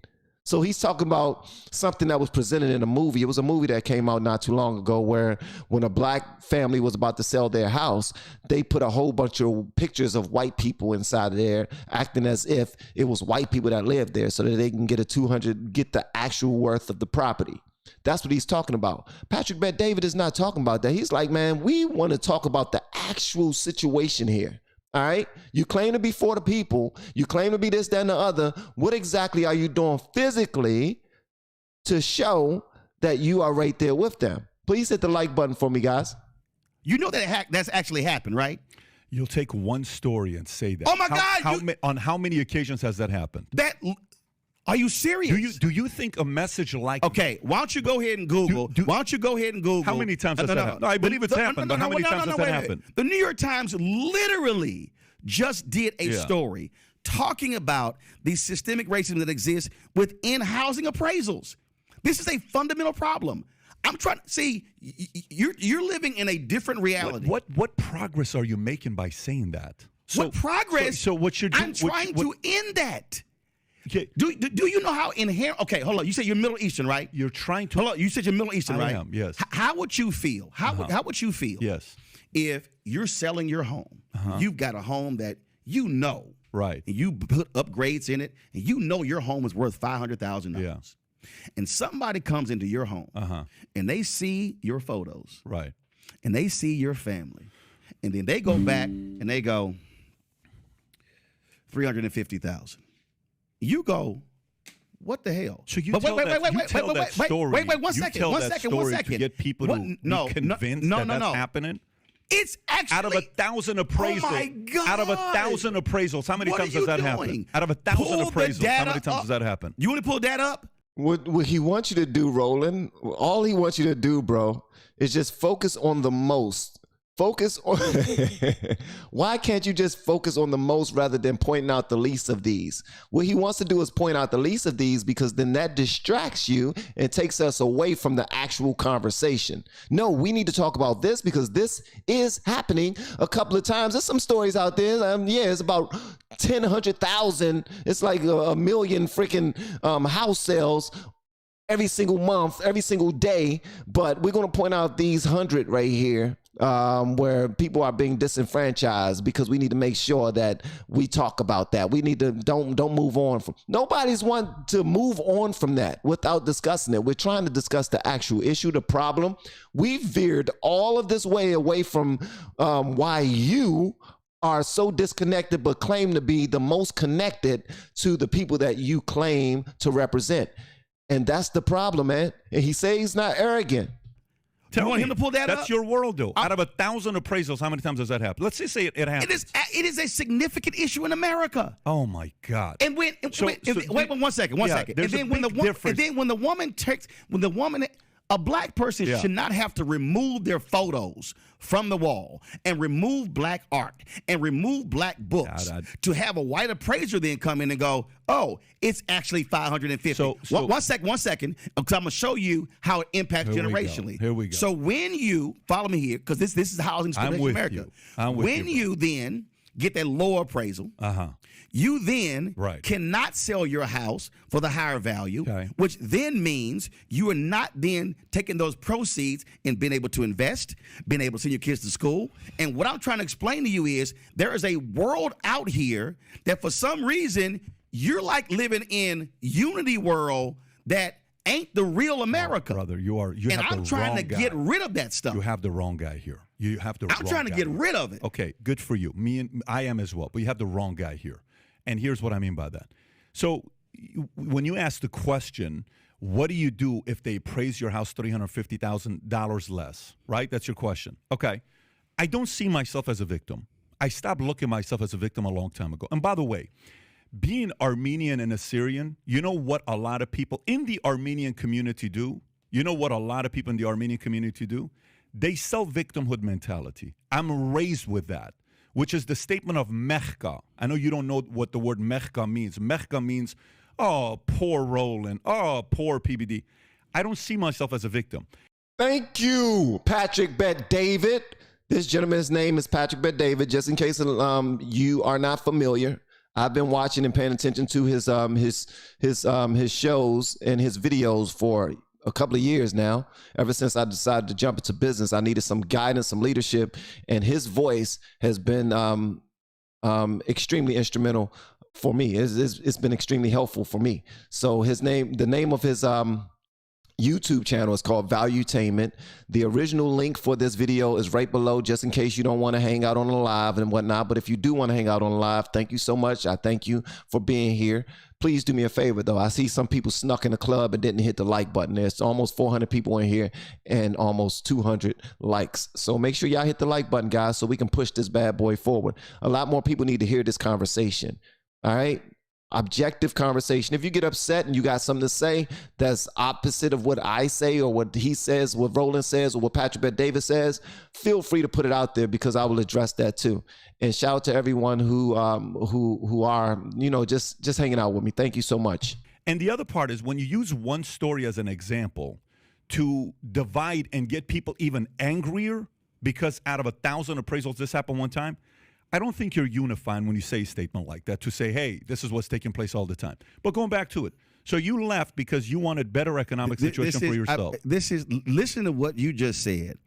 So he's talking about something that was presented in a movie. It was a movie that came out not too long ago where when a black family was about to sell their house, they put a whole bunch of pictures of white people inside of there, acting as if it was white people that lived there so that they can get get the actual worth of the property. That's what he's talking about. Patrick Bet-David is not talking about that. He's like, man, we want to talk about the actual situation here. All right. You claim to be for the people. You claim to be this, that, and the other. What exactly are you doing physically to show that you are right there with them? Please hit the like button for me, guys. You know that's actually happened, right? You'll take one story and say that. Oh, my God. On how many occasions has that happened? Are you serious? Do you think a message like Okay, why don't you go ahead and Google? Why don't you go ahead and Google? How many times has that happened? No, I believe it's happened, but how many times has that happened? The New York Times literally just did a story talking about the systemic racism that exists within housing appraisals. This is a fundamental problem. I'm trying to see you're living in a different reality. What progress are you making by saying that? What progress? So what you're doing? I'm trying to end that. Okay. Do you know how inherent? Okay, hold on. You said you're Middle Eastern, right? You're trying to. Hold on. You said you're Middle Eastern, right? I am. Yes. How would you feel? How would you feel? Yes. If you're selling your home, you've got a home that you know, right? And you put upgrades in it, and you know your home is worth $500,000. Yeah. And somebody comes into your home, and they see your photos, right? And they see your family, and then they go back and they go $350,000. You go, what the hell? So you tell that story. Wait, one second. To get people to be convinced that that's happening? It's actually out of 1,000 appraisals. Oh my God. Out of 1,000 appraisals, how many times has that happened? Out of 1,000 appraisals, how many times has that happened? You want to pull that up? What he wants you to do, Roland, all he wants you to do, bro, is just focus on the most Focus on why can't you just focus on the most rather than pointing out the least of these? What he wants to do is point out the least of these because then that distracts you and takes us away from the actual conversation. No, we need to talk about this because this is happening a couple of times. There's some stories out there. Yeah, it's about 100,000. It's like a million freaking house sales every single month, every single day. But we're going to point out these 100 right here. Where people are being disenfranchised because we need to make sure that we talk about that. We need to don't move on from. Nobody's want to move on from that without discussing it. We're trying to discuss the actual issue, the problem. We veered all of this way away from why you are so disconnected but claim to be the most connected to the people that you claim to represent. And that's the problem, man. And he says he's not arrogant. You want him to pull that up? That's your world, though. Out of 1,000 appraisals, how many times does that happen? Let's just say it happens. It is a significant issue in America. Oh my God! And wait 1 second. And then when the woman, a black person should not have to remove their photos from the wall and remove black art and remove black books to have a white appraiser then come in and go, oh, it's actually 550. One second, because I'm going to show you how it impacts generationally. Here we go. So when you, follow me here, because this is housing discrimination in America. When you then get that lower appraisal, you then cannot sell your house for the higher value, which then means you are not then taking those proceeds and being able to invest, being able to send your kids to school. And what I'm trying to explain to you is there is a world out here that for some reason you're like living in Unity world that ain't the real America. Brother, you have the wrong guy. And I'm trying to get rid of that stuff. You have the wrong guy here. You have the wrong guy. I'm trying to get rid of it. Okay, good for you. I am as well. But you have the wrong guy here. And here's what I mean by that. So when you ask the question, what do you do if they appraise your house $350,000 less, right? That's your question. Okay. I don't see myself as a victim. I stopped looking at myself as a victim a long time ago. And by the way, being Armenian and Assyrian, you know what a lot of people in the Armenian community do? You know what a lot of people in the Armenian community do? They sell victimhood mentality. I'm raised with that, which is the statement of mechka. I know you don't know what the word mechka means. Mechka means, oh, poor Roland. Oh, poor PBD. I don't see myself as a victim. Thank you, Patrick Bet-David. This gentleman's name is Patrick Bet-David. Just in case you are not familiar, I've been watching and paying attention to his shows and his videos for a couple of years now. Ever since I decided to jump into business, I needed some guidance, some leadership, and his voice has been extremely instrumental for me. It's been extremely helpful for me. So the name of his YouTube channel is called Valuetainment. The original link for this video is right below, just in case you don't want to hang out on the live and whatnot. But if you do want to hang out on the live, thank you so much. I thank you for being here. Please do me a favor, though. I see some people snuck in the club and didn't hit the like button. There's almost 400 people in here and almost 200 likes. So make sure y'all hit the like button, guys, so we can push this bad boy forward. A lot more people need to hear this conversation. All right? Objective conversation. If you get upset and you got something to say that's opposite of what I say or what he says, what Roland says, or what Patrick Bet-David says, feel free to put it out there because I will address that too. And shout out to everyone who are, just hanging out with me. Thank you so much. And the other part is when you use one story as an example to divide and get people even angrier because out of 1,000 appraisals this happened one time, I don't think you're unifying when you say a statement like that to say, hey, this is what's taking place all the time. But going back to it, so you left because you wanted better economic situation for yourself. Listen to what you just said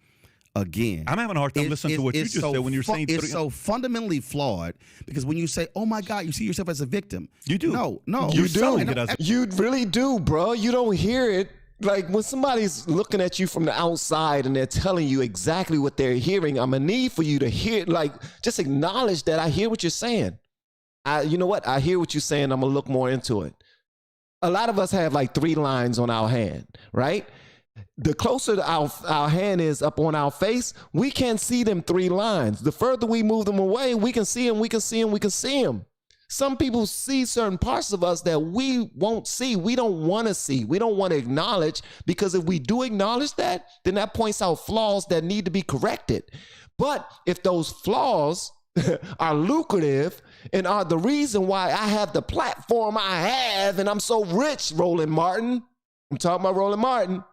again. I'm having a hard time listening to what you just said when you're saying it's so fundamentally flawed because when you say, oh my God, you see yourself as a victim. You do. No. You do. You really do, bro. You don't hear it. Like when somebody's looking at you from the outside and they're telling you exactly what they're hearing, I'm gonna need for you to hear, like, just acknowledge that I hear what you're saying. You know what? I hear what you're saying. I'm gonna look more into it. A lot of us have like 3 lines on our hand, right? The closer our hand is up on our face, we can't see them 3 lines. The further we move them away, we can see them, we can see them, we can see them. Some people see certain parts of us that we won't see. We don't want to see. We don't want to acknowledge, because if we do acknowledge that, then that points out flaws that need to be corrected. But if those flaws are lucrative and are the reason why I have the platform I have and I'm so rich, Roland Martin, I'm talking about Roland Martin,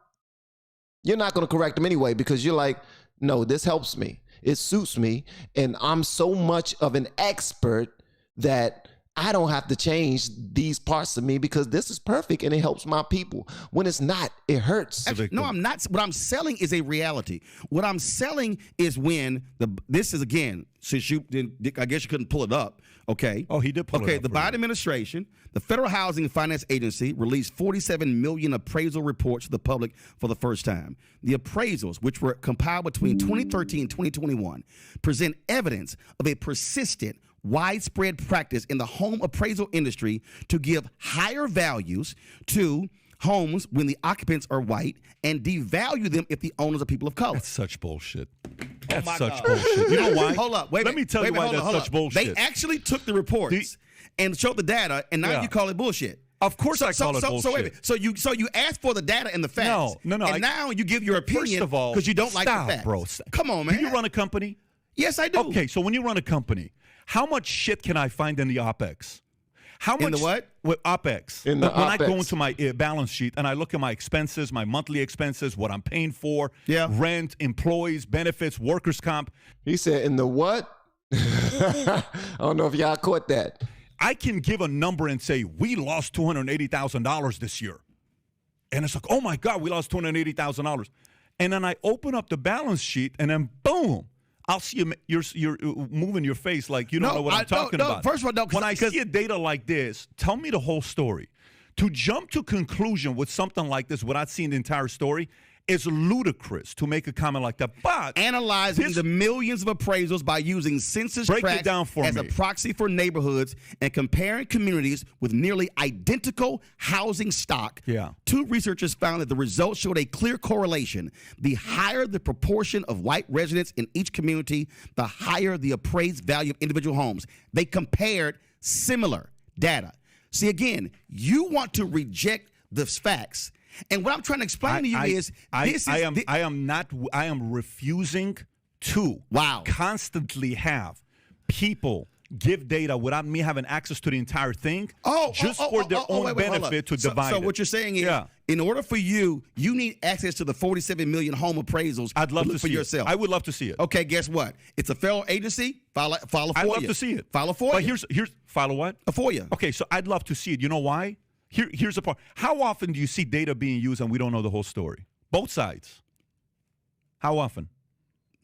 you're not going to correct them anyway, because you're like, no, this helps me. It suits me. And I'm so much of an expert that I don't have to change these parts of me because this is perfect and it helps my people. When it's not, it hurts. Actually, no, I'm not. What I'm selling is a reality. What I'm selling is when this is, again, since I guess you couldn't pull it up. Okay. Oh, he did pull it up. Okay, the Biden administration, the Federal Housing and Finance Agency released 47 million appraisal reports to the public for the first time. The appraisals, which were compiled between 2013 and 2021, present evidence of a persistent, widespread practice in the home appraisal industry to give higher values to homes when the occupants are white and devalue them if the owners are people of color. That's such bullshit. That's such bullshit. You know why? Hold up. Let me tell you why that's such bullshit. They actually took the reports and showed the data, and now you call it bullshit. Of course I call it bullshit. So you asked for the data and the facts. No. And now you give your opinion because you don't like the facts. Bro. Come on, man. Do you run a company? Yes, I do. Okay, so when you run a company, how much shit can I find in the OPEX? How much in the what? With OPEX. In the when I OPEX. go into my balance sheet and I look at my expenses, my monthly expenses, what I'm paying for, rent, employees, benefits, workers' comp. He said, in the what? I don't know if y'all caught that. I can give a number and say, we lost $280,000 this year. And it's like, oh my God, we lost $280,000. And then I open up the balance sheet and then boom, I'll see you're moving your face like you don't know what I'm talking about. First of all, no. When I see a data like this, tell me the whole story. To jump to conclusion with something like this without seeing the entire story is ludicrous to make a comment like that. But analyzing the millions of appraisals by using census tracts as a proxy for neighborhoods and comparing communities with nearly identical housing stock, two researchers found that the results showed a clear correlation. The higher the proportion of white residents in each community, the higher the appraised value of individual homes. They compared similar data. See, again, you want to reject the facts. And what I'm trying to explain to you is I am refusing to constantly have people give data without me having access to the entire thing for their own benefit to divide So what you're saying is in order for you need access to the 47 million home appraisals. I'd love to for see yourself. It. I would love to see it. Okay, guess what? It's a federal agency. File a FOIA. I'd love to see it. File a FOIA. But here's file a what? A FOIA. Okay, so I'd love to see it. You know why? Here's the part. How often do you see data being used and we don't know the whole story? Both sides. How often?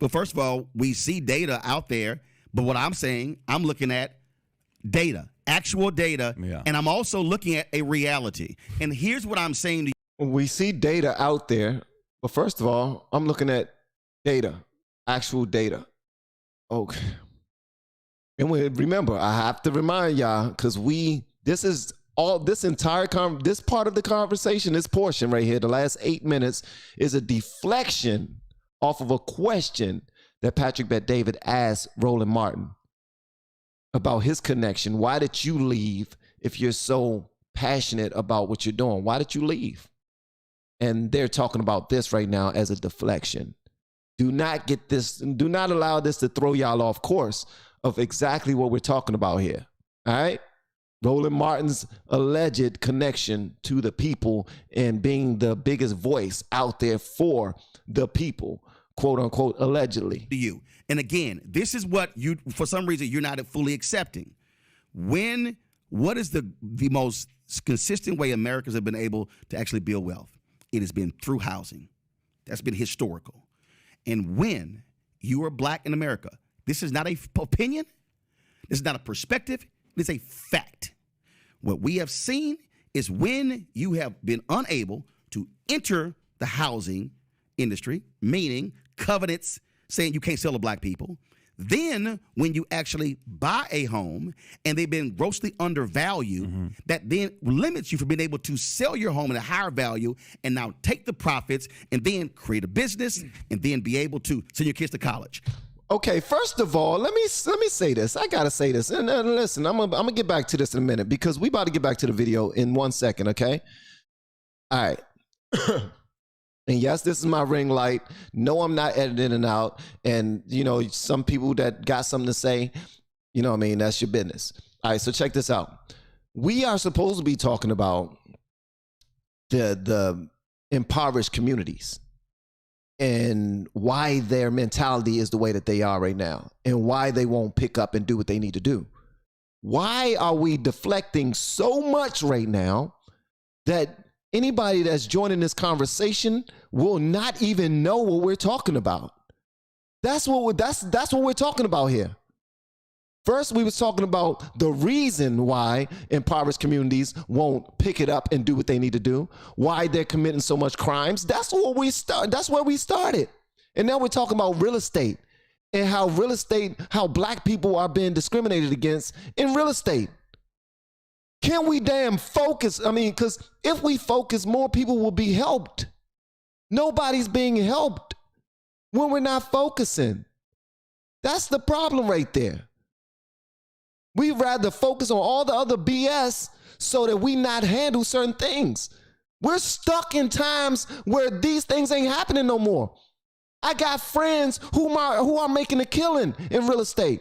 Well, first of all, we see data out there, but what I'm saying, I'm looking at data, actual data, and I'm also looking at a reality. And here's what I'm saying to you. We see data out there, but first of all, I'm looking at data, actual data. Okay. And remember, I have to remind y'all, because this part of the conversation, this portion right here, the last 8 minutes, is a deflection off of a question that Patrick Bet-David asked Roland Martin about his connection. Why did you leave if you're so passionate about what you're doing? Why did you leave? And they're talking about this right now as a deflection. Do not allow this to throw y'all off course of exactly what we're talking about here. All right? Roland Martin's alleged connection to the people and being the biggest voice out there for the people, quote unquote, allegedly. To you. And again, this is what for some reason, you're not fully accepting. What is the most consistent way Americans have been able to actually build wealth? It has been through housing. That's been historical. And when you are black in America, this is not an opinion. This is not a perspective. It's a fact. What we have seen is when you have been unable to enter the housing industry, meaning covenants saying you can't sell to black people, then when you actually buy a home and they've been grossly undervalued, that then limits you from being able to sell your home at a higher value and now take the profits and then create a business and then be able to send your kids to college. Okay, first of all, let me say this. I gotta say this, and listen, I'm gonna get back to this in a minute because we about to get back to the video in 1 second. Okay, all right. And yes, this is my ring light. No, I'm not editing it out. And you know, some people that got something to say, you know what I mean, that's your business. All right, so check this out. We are supposed to be talking about the impoverished communities and why their mentality is the way that they are right now and why they won't pick up and do what they need to do. Why are we deflecting so much right now that anybody that's joining this conversation will not even know what we're talking about? That's what we're talking about here. First, we was talking about the reason why impoverished communities won't pick it up and do what they need to do, why they're committing so much crimes. That's where we started. And now we're talking about real estate and how black people are being discriminated against in real estate. Can we damn focus? I mean, because if we focus, more people will be helped. Nobody's being helped when we're not focusing. That's the problem right there. We'd rather focus on all the other BS so that we not handle certain things. We're stuck in times where these things ain't happening no more. I got friends who are making a killing in real estate.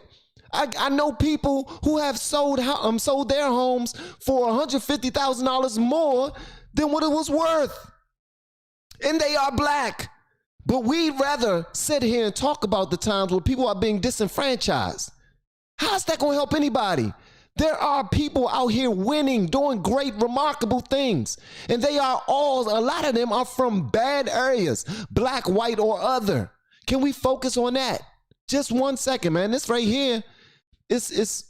I know people who have sold their homes for $150,000 more than what it was worth. And they are black. But we'd rather sit here and talk about the times where people are being disenfranchised. How's that going to help anybody? There are people out here winning, doing great, remarkable things. And a lot of them are from bad areas, black, white, or other. Can we focus on that? Just 1 second, man. This right here, it's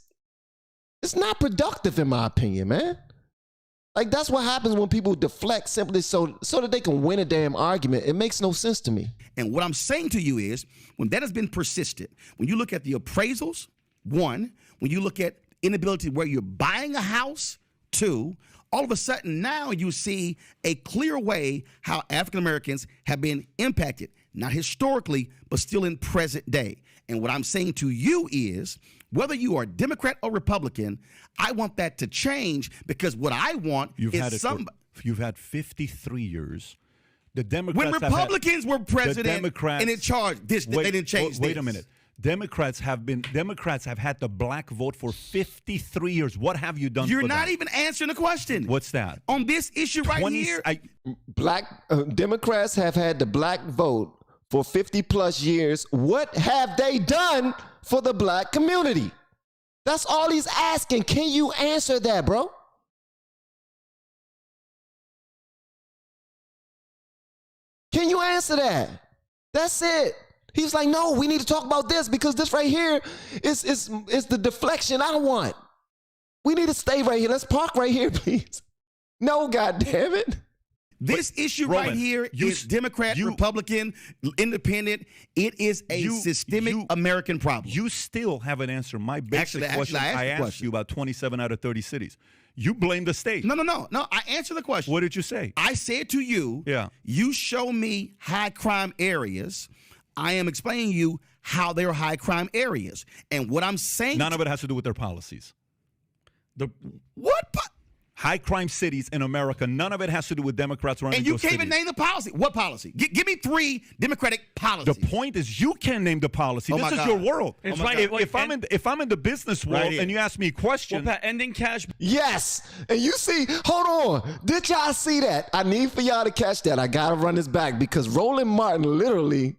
not productive in my opinion, man. Like, that's what happens when people deflect simply so that they can win a damn argument. It makes no sense to me. And what I'm saying to you is, when that has been persistent, when you look at the appraisals, 1, when you look at inability where you're buying a house, 2, all of a sudden now you see a clear way how African Americans have been impacted, not historically, but still in present day. And what I'm saying to you is, whether you are Democrat or Republican, I want that to change, because what I want you've had 53 years. The Democrats when Republicans were president and in charge, they didn't change this. Wait a minute. Democrats have had the black vote for 53 years. What have you done? You're not even answering the question. What's that? On this issue right here, Democrats have had the black vote for 50 plus years. What have they done for the black community? That's all he's asking. Can you answer that, bro? Can you answer that? That's it. He's like, no, we need to talk about this because this right here is the deflection I want. We need to stay right here. Let's park right here, please. No, goddamn it. This issue Roland, right here is Democrat, Republican, Independent. It is a systemic American problem. You still haven't answered my basic question. I asked you about 27 out of 30 cities. You blame the state. No. I answered the question. What did you say? I said to you, you show me high crime areas. I am explaining to you how they're high crime areas. And what I'm saying... None of it has to do with their policies. What? High crime cities in America, none of it has to do with Democrats running those cities. And you can't even name the policy. What policy? Give me 3 Democratic policies. The point is, you can't name the policy. This is your world. It's right. If I'm in the business world and you ask me a question... What about ending cash? Yes. And you see, hold on. Did y'all see that? I need for y'all to catch that. I got to run this back because Roland Martin literally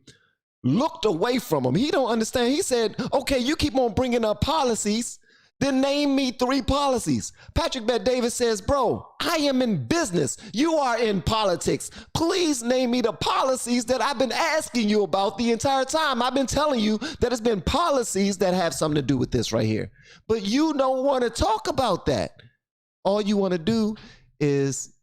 looked away from him. He don't understand. He said, okay, you keep on bringing up policies, then name me 3 policies. Patrick Bet-David says, bro, I am in business. You are in politics. Please name me the policies that I've been asking you about the entire time. I've been telling you that it's been policies that have something to do with this right here. But you don't want to talk about that. All you want to do is,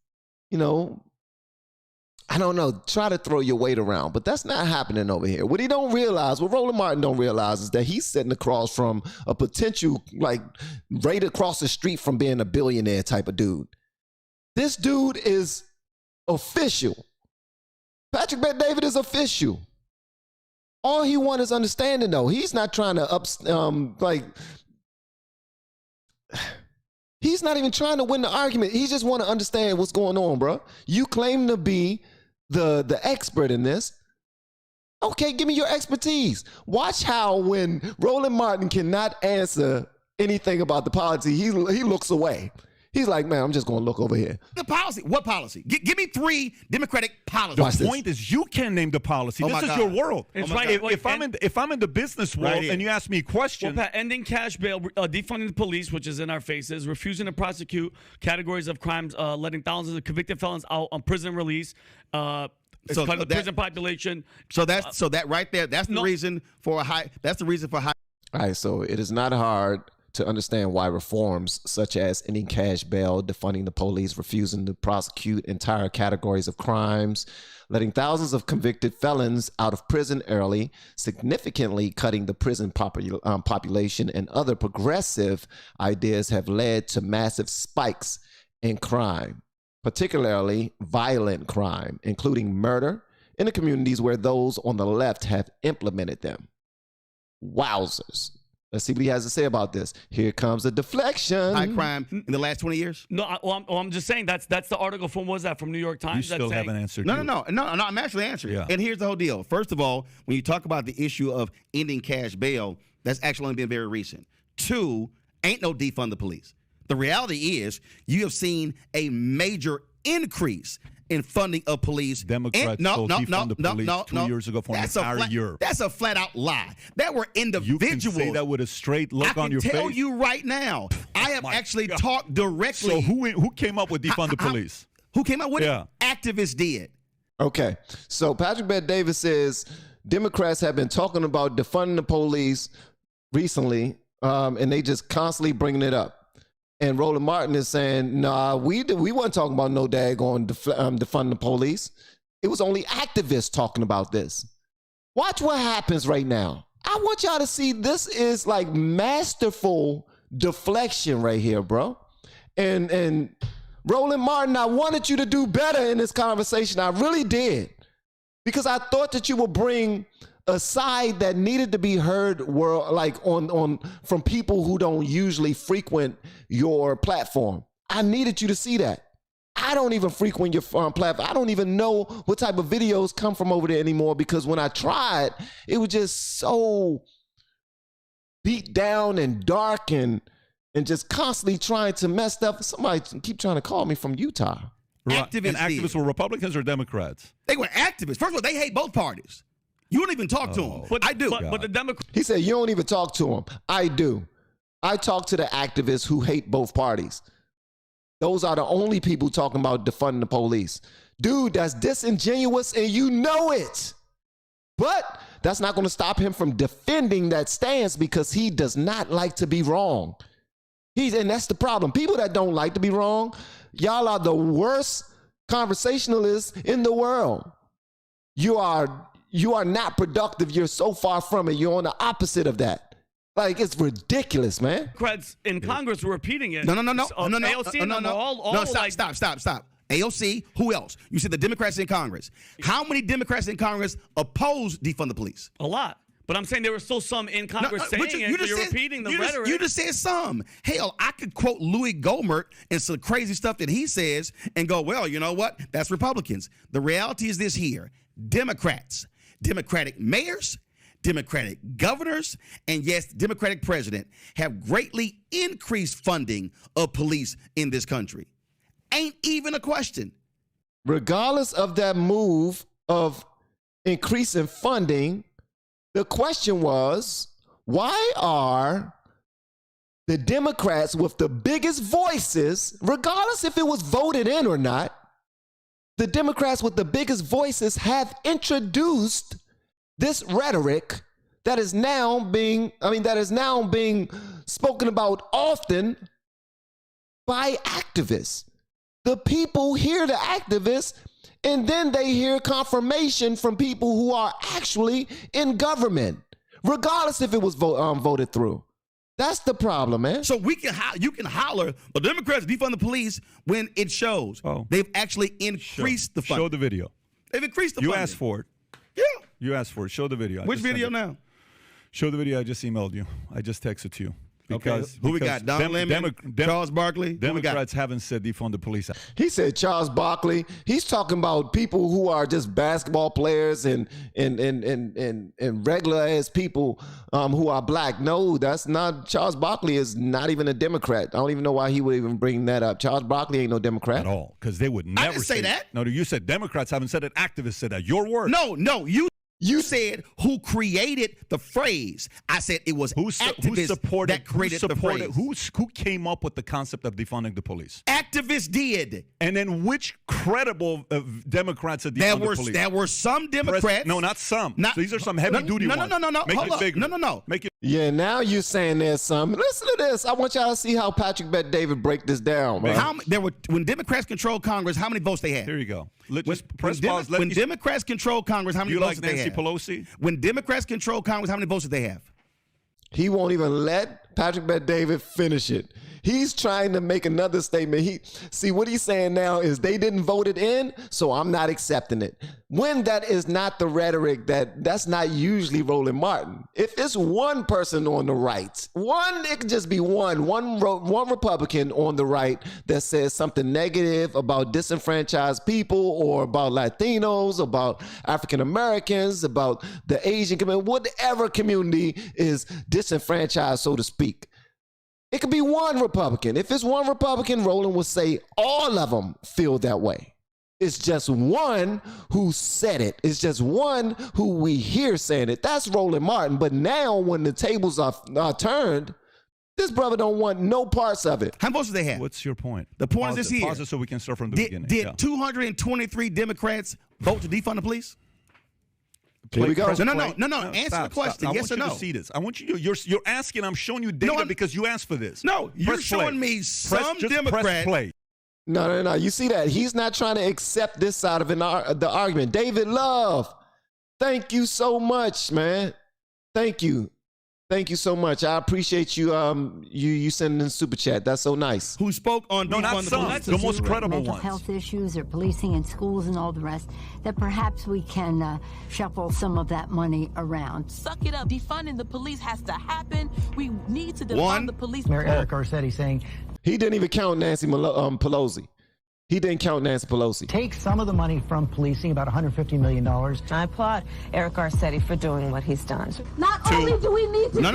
I don't know, try to throw your weight around, but that's not happening over here. What Roland Martin don't realize is that he's sitting across from a potential, right across the street from being a billionaire type of dude. This dude is official. Patrick Bet-David is official. All he wants is understanding, though. He's not trying to he's not even trying to win the argument. He just want to understand what's going on, bro. You claim to be the expert in this. Okay, give me your expertise. Watch how when Roland Martin cannot answer anything about the policy, he looks away. He's like, man, I'm just going to look over here. The policy? What policy? Give me 3 Democratic policies. The point is, you can name the policy. This is your world. It's right. If I'm in the business world and you ask me a question, well, Pat, ending cash bail, defunding the police, which is in our faces, refusing to prosecute categories of crimes, letting thousands of convicted felons out on prison release. So the prison population. So that right there. That's the reason for high. That's the reason for high. All right. So it is not hard to understand why reforms such as ending cash bail, defunding the police, refusing to prosecute entire categories of crimes, letting thousands of convicted felons out of prison early, significantly cutting the prison population, and other progressive ideas have led to massive spikes in crime, particularly violent crime, including murder, in the communities where those on the left have implemented them. Wowzers. Let's see what he has to say about this. Here comes a deflection. High crime in the last 20 years? No, I'm just saying that's the article from, what was that, from New York Times? You still haven't answered. No, I'm actually answering. Yeah. And here's the whole deal. First of all, when you talk about the issue of ending cash bail, that's actually only been very recent. 2, ain't no defund the police. The reality is you have seen a major increase in funding of police. Democrats defund the police 2 years ago for an entire year. That's a flat-out lie. There were individuals. You can say that with a straight look on your face. I can tell you right now, I have actually talked directly. So who came up with defund the police? Who came up with it? Activists did. Okay. So Patrick Bet-David says Democrats have been talking about defunding the police recently, and they just constantly bringing it up. And Roland Martin is saying, nah, we weren't talking about no daggone defund the police. It was only activists talking about this. Watch what happens right now. I want y'all to see this is like masterful deflection right here, bro. And Roland Martin, I wanted you to do better in this conversation. I really did. Because I thought that you would bring a side that needed to be heard from people who don't usually frequent your platform. I needed you to see that. I don't even frequent your platform. I don't even know what type of videos come from over there anymore, because when I tried, it was just so beat down and dark and just constantly trying to mess stuff. Somebody keep trying to call me from Utah. Right. And activists were Republicans or Democrats? They were activists. First of all, they hate both parties. You don't even talk to them. But I do. But the Democrats. He said, you don't even talk to them. I do. I talk to the activists who hate both parties. Those are the only people talking about defunding the police. Dude, that's disingenuous and you know it. But that's not going to stop him from defending that stance, because he does not like to be wrong. And that's the problem. People that don't like to be wrong, y'all are the worst conversationalists in the world. You are not productive. You're so far from it. You're on the opposite of that. Like, it's ridiculous, man. Democrats in Congress were repeating it. No. AOC Stop. AOC, who else? You said the Democrats in Congress. How many Democrats in Congress oppose defund the police? A lot. But I'm saying there were still some in Congress saying you're repeating the rhetoric. You just said some. Hell, I could quote Louis Gohmert and some crazy stuff that he says and go, well, you know what? That's Republicans. The reality is this here. Democrats, Democratic mayors, Democratic governors, and yes, Democratic president have greatly increased funding of police in this country. Ain't even a question. Regardless of that move of increasing funding, the question was, why are the Democrats with the biggest voices, regardless if it was voted in or not, the Democrats with the biggest voices have introduced this rhetoric that is now being spoken about often by activists. The people hear the activists, and then they hear confirmation from people who are actually in government, regardless if it was voted through. That's the problem, man. So you can holler, the Democrats defund the police when it shows they've actually increased the funding. Show the video. They've increased the funding. You asked for it. Yeah. You asked for it. Show the video. Which video now? Show the video I just emailed you. I just texted to you. Because who we got? Don Lemon, Charles Barkley. Democrats haven't said defund the police. He said Charles Barkley. He's talking about people who are just basketball players and regular ass people who are black. No, that's not. Charles Barkley is not even a Democrat. I don't even know why he would even bring that up. Charles Barkley ain't no Democrat at all, because they would never I didn't say that. No, you said Democrats haven't said it. Activists said that. Your word. No, you said who created the phrase. I said it was activists that created the phrase. Who came up with the concept of defunding the police? Activists did. And then which credible Democrats are defunding the police? There were some Democrats. No, not some. These are some heavy-duty ones. No. Make it bigger. No. Make it. Yeah, now you're saying there's some. Listen to this. I want y'all to see how Patrick Bet David break this down. When Democrats control Congress, how many votes they had? Here you go. When Democrats control Congress, how many votes did they have? You like Nancy Pelosi? When Democrats control Congress, how many votes did they have? He won't even let Patrick Bet David finish it. He's trying to make another statement. See what he's saying now is they didn't vote it in, so I'm not accepting it. When that is not the rhetoric, that's not usually Roland Martin. If it's one person on the right, it could just be one Republican on the right that says something negative about disenfranchised people or about Latinos, about African Americans, about the Asian community, whatever community is disenfranchised, so to speak. It could be one Republican. If it's one Republican, Roland would say all of them feel that way. It's just one who said it. It's just one who we hear saying it. That's Roland Martin. But now when the tables are turned, this brother don't want no parts of it. How many votes did they have? What's your point? The point is here. Pause it so we can start from the beginning. Did 223 Democrats vote to defund the police? Here we go. No. Answer the question. Yes or no? I want you to see this. I want you to. You're asking. I'm showing you data because you asked for this. No, you're showing me some Democrats. Press play. No. You see that? He's not trying to accept this side of the argument. David Love, thank you so much, man. Thank you. Thank you so much. I appreciate you you sending in super chat. That's so nice. Who spoke on not some. That's the most credible mental ones. Health issues or policing in schools and all the rest, that perhaps we can shuffle some of that money around. Suck it up. Defunding the police has to happen. We need to defund the police. Mayor Eric Garcetti saying he didn't even count Nancy Pelosi. He didn't count Nancy Pelosi. Take some of the money from policing, about $150 million. I applaud Eric Garcetti for doing what he's done. Not only do we need to No,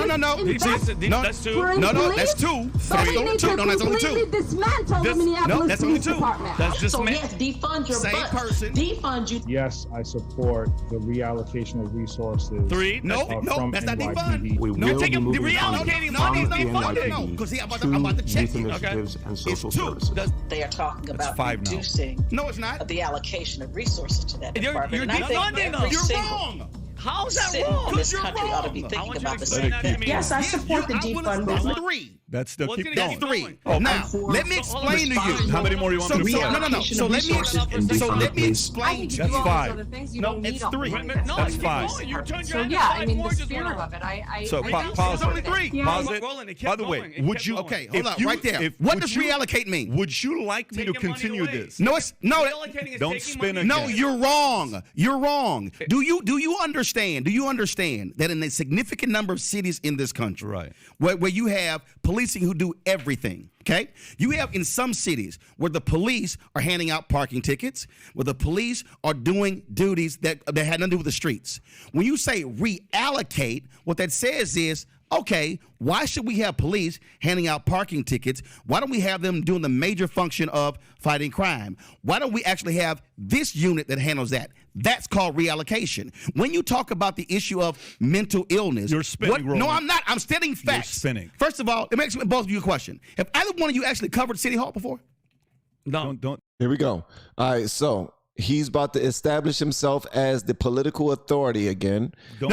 that's two. No, that's two. Three. Two. No, that's only two. Dismantle the Minneapolis that's only two. Department. That's just So yes, defund your Same butt. person. Defund you. Yes, I support the reallocation of resources. Three. No, that's not defund. You're reallocating money. No, because I'm about to check you. Initiatives and social It's two. services. They are talking about five now. reducing No, it's not. the allocation of resources to that You're department. And I think defunding them. every You're single wrong. How's that citizen wrong? in this You're country ought to be wrong. I thinking want you about to the explain same that to thing. me. Yes, I support the defund. That's three. That's the keep gonna going. keep Three. going? Oh, Now, let me explain to you. How many more do you want me to play? No. So let me explain to That's you. five. No, it's three. No, That's keep five. going. You turned So your yeah, hand I mean, more the just spirit went of it, I So pause It's only it. three. Pause Roland, it. it kept By the way, going. It would kept you? going. Okay, hold if on, you- right there. if- What would does you- reallocate mean? Would you like me to Taking money continue away. this? No, it's no. Reallocating is Don't taking spin money again. No, you're wrong. You're wrong. Do you understand? Do you understand that in a significant number of cities in this country, Right. where you have policing who do everything, okay? You have in some cities where the police are handing out parking tickets, where the police are doing duties that had nothing to do with the streets. When you say reallocate, what that says is, okay, why should we have police handing out parking tickets? Why don't we have them doing the major function of fighting crime? Why don't we actually have this unit that handles that? That's called reallocation. When you talk about the issue of mental illness, You're spinning, Roland. No, I'm not. I'm stating facts. spinning. First of all, let me ask both of you a question. Have either one of you actually covered City Hall before? No. Don't. Here we go. All right, so he's about to establish himself as the political authority again. No.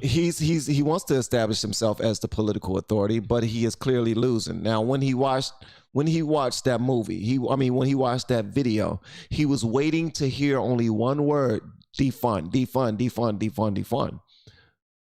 He wants to establish himself as the political authority, but he is clearly losing. Now, when he watched that movie, when he watched that video, he was waiting to hear only one word: defund, defund, defund, defund, defund.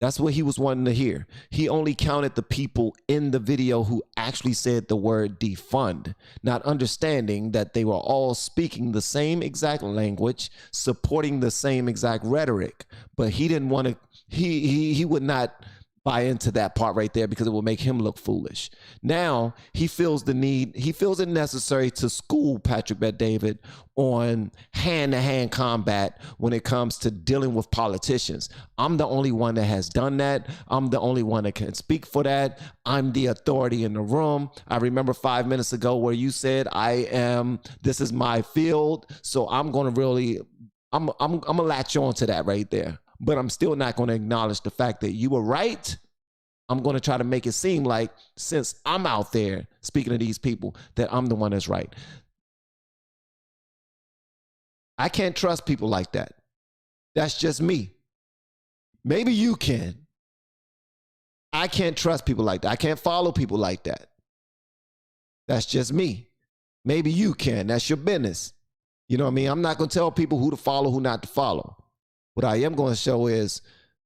That's what he was wanting to hear. He only counted the people in the video who actually said the word defund, not understanding that they were all speaking the same exact language, supporting the same exact rhetoric. But he didn't want to, he would not buy into that part right there because it will make him look foolish. Now he feels the need, he feels it necessary to school Patrick Bet-David on hand-to-hand combat when it comes to dealing with politicians. I'm the only one that has done that. I'm the only one that can speak for that. I'm the authority in the room. I remember 5 minutes ago where you said, this is my field. So I'm going to really, I'm going to latch on to that right there. But I'm still not going to acknowledge the fact that you were right. I'm going to try to make it seem like, since I'm out there speaking to these people, that I'm the one that's right. I can't trust people like that. That's just me. Maybe you can. I can't trust people like that. I can't follow people like that. That's just me. Maybe you can. That's your business. You know what I mean? I'm not going to tell people who to follow, who not to follow. What I am going to show is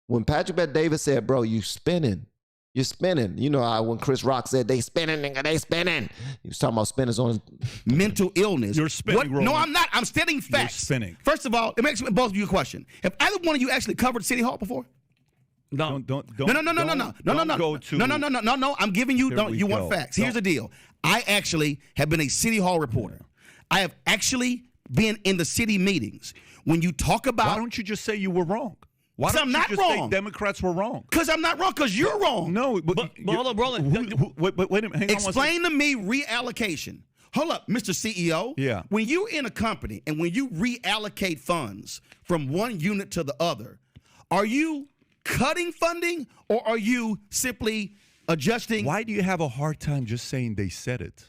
when Patrick Bet-David said, bro, you spinning. You're spinning. You know when Chris Rock said, they spinning, nigga, they spinning. He was talking about spinners on mental illness. You're spinning, Roland. No, I'm not. I'm stating facts. You're spinning. First of all, it makes both of you a question. Have either one of you actually covered City Hall before? No. No. I'm giving you, you want facts. Here's the deal. I actually have been a City Hall reporter. I have actually been in the city meetings. When you talk about, why don't you just say you were wrong? Why don't you just say Democrats were wrong? Because I'm not wrong. Because you're wrong. No, but hold up, Roland. Wait a minute. Hang Explain to me reallocation. Hold up, Mr. CEO. Yeah. When you're in a company and when you reallocate funds from one unit to the other, are you cutting funding or are you simply adjusting? Why do you have a hard time just saying they said it?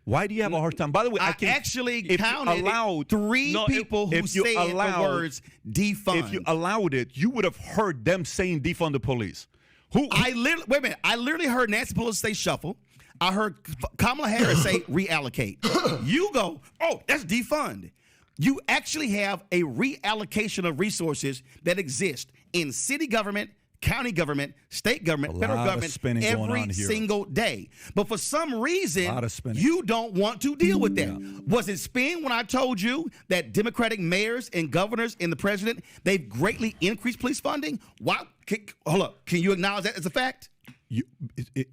Why do you have a hard time? By the way, I actually counted three people who said the words defund. If you allowed it, you would have heard them saying defund the police. Wait a minute. I literally heard Nancy Pelosi say shuffle. I heard Kamala Harris say reallocate. You go, oh, that's defund. You actually have a reallocation of resources that exist in city government, county government, state government, federal government every single day. But for some reason, you don't want to deal with that. Yeah. Was it spin when I told you that Democratic mayors and governors and the president, they've greatly increased police funding? Why? Hold up. Can you acknowledge that as a fact?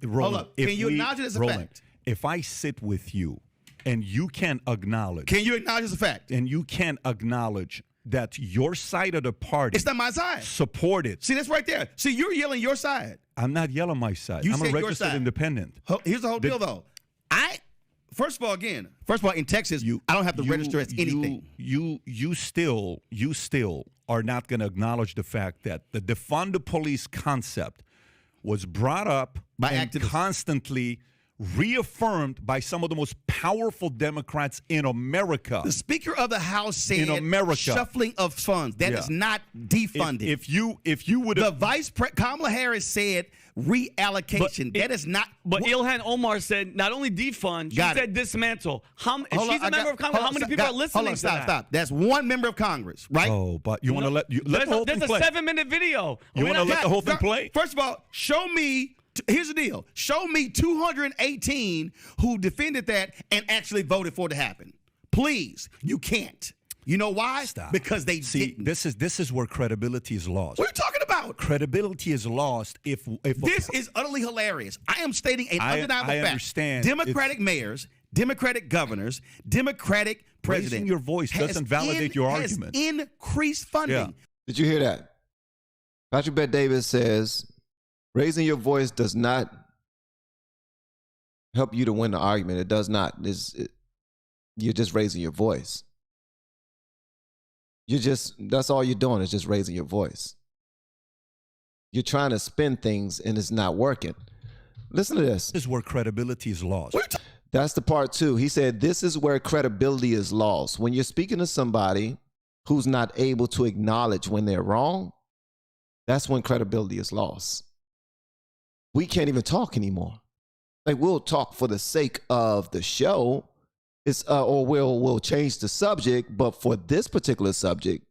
Roland, hold up. Can you acknowledge it as a fact? If I sit with you and you can't acknowledge. Can you acknowledge as a fact? And you can't acknowledge that your side of the party. It's not my side. Support it. See, that's right there. See, you're yelling your side. I'm not yelling my side. I'm a registered independent. Here's the whole deal, though. First of all, in Texas, I don't have to register as anything. You still are not going to acknowledge the fact that the defund the police concept was brought up by and activists. Constantly reaffirmed by some of the most powerful Democrats in America. The Speaker of the House said in America, shuffling of funds. That is not defunding. If you would have... The Vice President, Kamala Harris said reallocation. That is not... But Ilhan Omar said not only defund, she said dismantle. If she's a member of Congress, how many people are listening to that? Stop. That's one member of Congress, right? Oh, but you want to let the whole thing play. There's a 7-minute video. You want to let the whole thing play? First of all, show me... Here's the deal. Show me 218 who defended that and actually voted for it to happen. Please. You can't. You know why? Stop. Because they didn't. This is where credibility is lost. What are you talking about? Credibility is lost if this is utterly hilarious. I am stating an undeniable fact. Understand. Democratic mayors, Democratic governors, Democratic president. Raising your voice doesn't validate your argument. Has increased funding. Yeah. Did you hear that? Patrick Bet-David says raising your voice does not help you to win the argument. It does not. You're just raising your voice. That's all you're doing is just raising your voice. You're trying to spin things and it's not working. Listen to this. This is where credibility is lost. That's the part two. He said, this is where credibility is lost. When you're speaking to somebody who's not able to acknowledge when they're wrong, that's when credibility is lost. We can't even talk anymore. Like, we'll talk for the sake of the show, or we'll change the subject, but for this particular subject,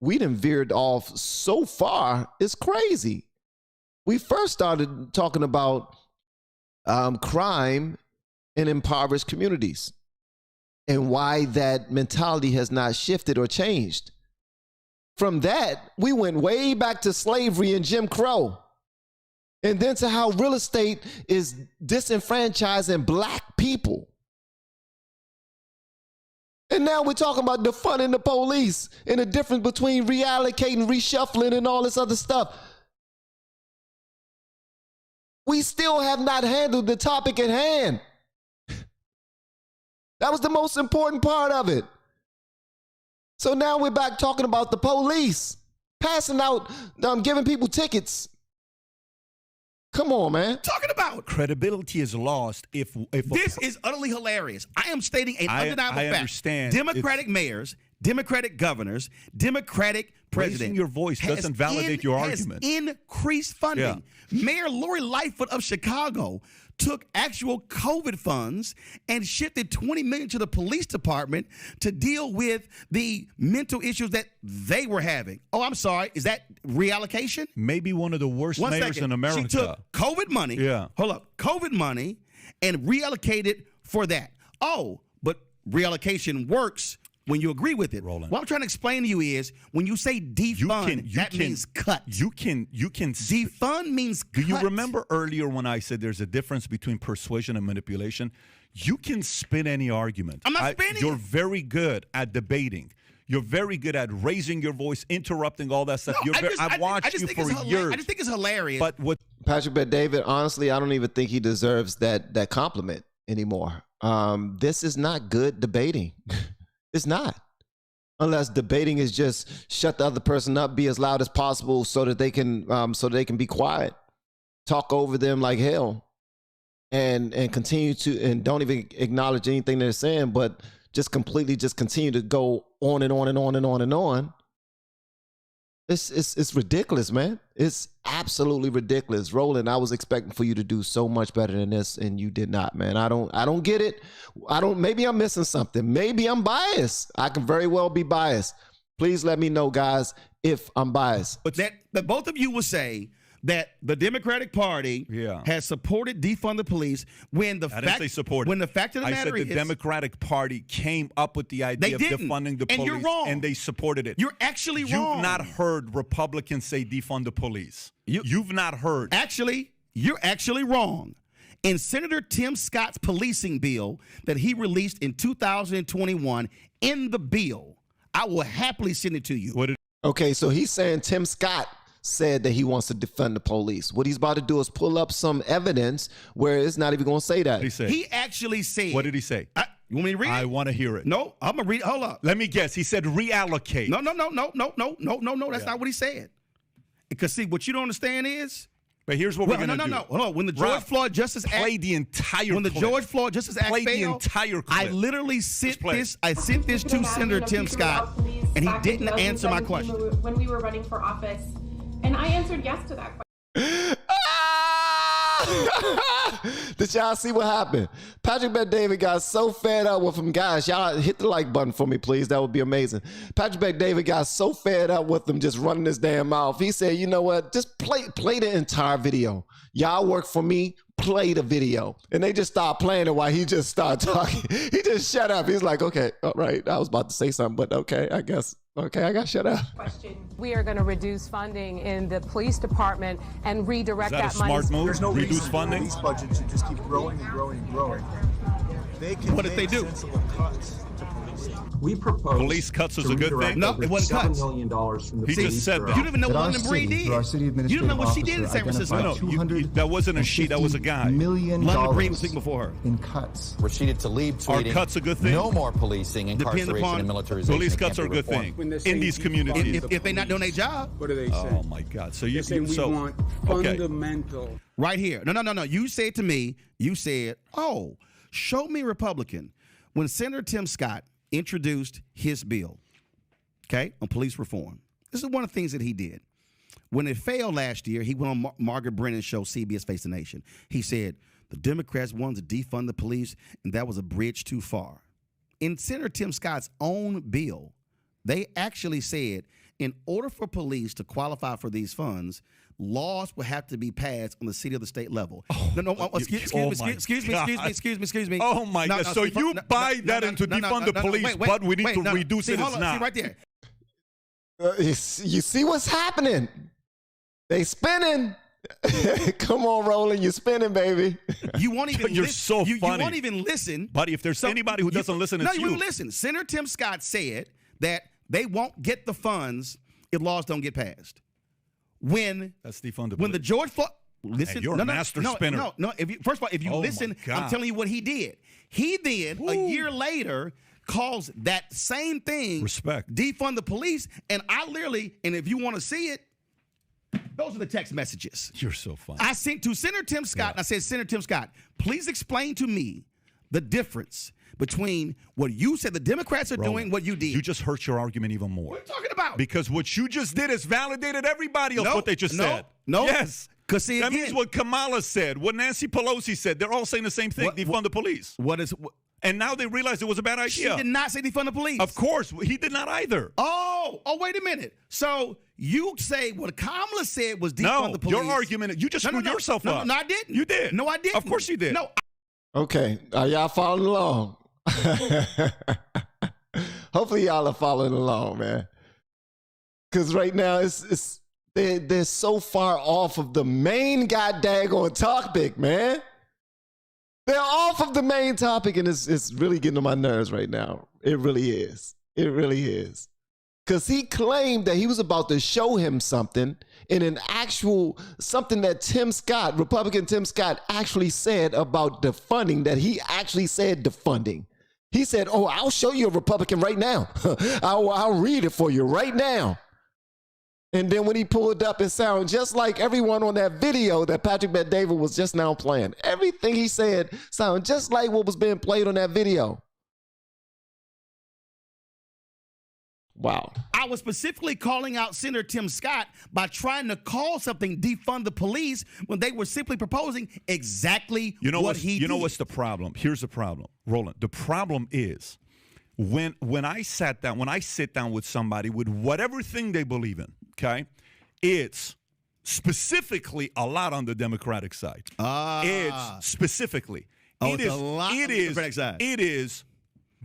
we done veered off so far, it's crazy. we first started talking about crime in impoverished communities and why that mentality has not shifted or changed. From that, we went way back to slavery and Jim Crow. And then to how real estate is disenfranchising black people. And now we're talking about defunding the police and the difference between reallocating, reshuffling, and all this other stuff. We still have not handled the topic at hand. That was the most important part of it. So now we're back talking about the police passing out, giving people tickets. Come on, man. Talking about credibility is lost if this is utterly hilarious. I am stating an undeniable fact. Understand. Democratic mayors, Democratic governors, Democratic president. Raising your voice doesn't validate your argument. Has increased funding. Yeah. Mayor Lori Lightfoot of Chicago took actual COVID funds and shifted $20 million to the police department to deal with the mental issues that they were having. Oh, I'm sorry. Is that reallocation? Maybe one of the worst mayors in America. She took COVID money. Yeah. Hold up. COVID money and reallocated for that. Oh, but reallocation works when you agree with it. Roland. What I'm trying to explain to you is when you say defund, that means cut. You can defund means cut. Do you remember earlier when I said there's a difference between persuasion and manipulation? You can spin any argument. I'm not spinning. You're very good at debating. You're very good at raising your voice, interrupting all that stuff. No, I've watched you for years. I just think it's hilarious. But what Patrick Bet-David, honestly, I don't even think he deserves that compliment anymore. This is not good debating. It's not. Unless debating is just shut the other person up, be as loud as possible so that they can be quiet, talk over them like hell, and continue to, and don't even acknowledge anything they're saying, but just completely just continue to go on and on and on and on and on. It's ridiculous, man. It's absolutely ridiculous. Roland, I was expecting for you to do so much better than this, and you did not, man. I don't get it. Maybe I'm missing something. Maybe I'm biased. I can very well be biased. Please let me know, guys, if I'm biased. But that both of you will say that the Democratic Party has supported defund the police when the fact of the matter is the Democratic Party came up with the idea of defunding the police, and you're wrong, and they supported it. You're actually wrong. You've not heard Republicans say defund the police. You've not heard. Actually, you're actually wrong. In Senator Tim Scott's policing bill that he released in 2021, in the bill, I will happily send it to you. Okay, so he's saying Tim Scott said that he wants to defund the police. What he's about to do is pull up some evidence where it's not even going to say that. What did he say? He actually said. What did he say? You want me to read it? I want to hear it. No, I'm going to read it. Hold up. Let me guess. He said reallocate. No. That's not what he said. Because, see, what you don't understand is. But here's what we're going to do. No. Hold on. When the George Floyd Justice Act. Play the entire When the clip. George Floyd Justice Act Play failed, the entire clip. I literally sent this. I sent this to Senator Tim Scott, and he didn't answer my question. When we were running for office. And I answered yes to that question. Did y'all see what happened? Patrick Bet-David got so fed up with him. Guys, y'all hit the like button for me, please. That would be amazing. Patrick Bet-David got so fed up with him just running his damn mouth. He said, you know what? Just play the entire video. Y'all work for me. Play the video. And they just started playing it while he just started talking. He just shut up. He's like, okay, all right. I was about to say something, but okay, I guess. Okay, I got to shut up. We are going to reduce funding in the police department and redirect that money. Is that a smart move? There's no reduce funding? Police budget should just keep growing and growing and growing. What did they do? We propose police cuts is a good thing. No, it wasn't cuts. $7 million from the He police just said that. You don't even know what London Bree did. You don't know what she did in San Francisco. No, that wasn't a she. That was a guy. London Bree was speaking before her. In cuts. Rashida Tlaib tweeting, are cuts a good thing? No more policing, incarceration, and militarization. Police cuts are a good thing in these communities. If they're not doing their job. What do they say? Oh, my God. So you want fundamental. Right here. No. You said to me, oh, show me Republican. When Senator Tim Scott introduced his bill, okay, on police reform. This is one of the things that he did. When it failed last year, he went on Margaret Brennan's show, CBS Face the Nation. He said, the Democrats wanted to defund the police, and that was a bridge too far. In Senator Tim Scott's own bill, they actually said in order for police to qualify for these funds, laws will have to be passed on the city or the state level. Excuse me. Oh my God! So you buy that into defund the police, but we need to reduce it as now. See right there. You see what's happening? They spinning. Come on, Roland, you're spinning, baby. You won't even. You're so funny. You won't even listen, buddy. If there's anybody who doesn't listen, it's you won't listen. Senator Tim Scott said that they won't get the funds if laws don't get passed. That's defund the police. When the George Floyd. Listen, you're a master spinner. No. First of all, if you listen, I'm telling you what he did. He then, a year later, calls that same thing defund the police. And I literally, and if you want to see it, those are the text messages. You're so funny. I sent to Senator Tim Scott, and I said, Senator Tim Scott, please explain to me the difference between what you said the Democrats are doing, what you did. You just hurt your argument even more. What are you talking about? Because what you just did is validated everybody else what they just said. No. Yes. Because that means what Kamala said, what Nancy Pelosi said. They're all saying the same thing. Defund the police. And now they realize it was a bad idea. She did not say defund the police. Of course. He did not either. Oh, wait a minute. So you say what Kamala said was defund the police. Your argument, you just screwed yourself up. No, I didn't. You did. No, I didn't. Of course you did. No. Okay. Are y'all following along? Hopefully y'all are following along, man. Because right now they're so far off of the main goddamn topic, man. They're off of the main topic, and it's really getting on my nerves right now. It really is. It really is. Because he claimed that he was about to show him something in an actual, something that Tim Scott, Republican Tim Scott, actually said about defunding, that he actually said defunding. He said, oh, I'll show you a Republican right now. I'll read it for you right now. And then when he pulled up, it sounded just like everyone on that video that Patrick Bet-David was just now playing. Everything he said sounded just like what was being played on that video. Wow. I was specifically calling out Senator Tim Scott by trying to call something defund the police when they were simply proposing exactly what he did. You know what's the problem? Here's the problem, Roland. The problem is when I sit down with somebody with whatever thing they believe in, okay, it's specifically a lot on the Democratic side. It's specifically. It is a lot on the Democratic side. It is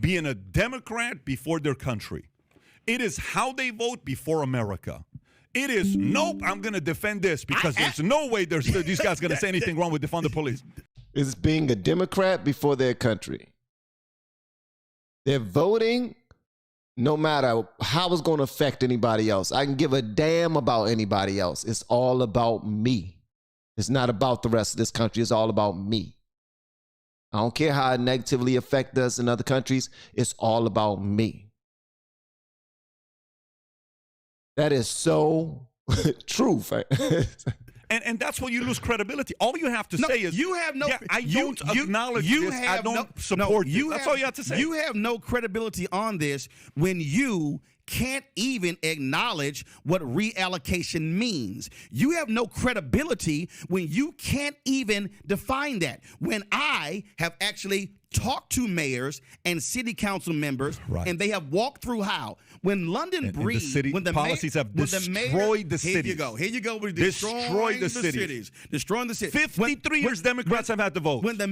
being a Democrat before their country. It is how they vote before America. It is, nope, I'm going to defend this because there's no way these guys going to say anything wrong with defund the police. It's being a Democrat before their country. They're voting no matter how it's going to affect anybody else. I can give a damn about anybody else. It's all about me. It's not about the rest of this country. It's all about me. I don't care how it negatively affects us in other countries. It's all about me. That is so true. And that's where you lose credibility. All you have to say is, you have no. Yeah, I don't acknowledge this. I don't support this. That's all you have to say. You have no credibility on this when you can't even acknowledge what reallocation means. You have no credibility when you can't even define that. When I have actually talked to mayors and city council members, and they have walked through how. When London Breed, when the policies have destroyed the cities. Here you go. We're destroyed the cities. Destroying the cities. 53 years Democrats have had the vote. When the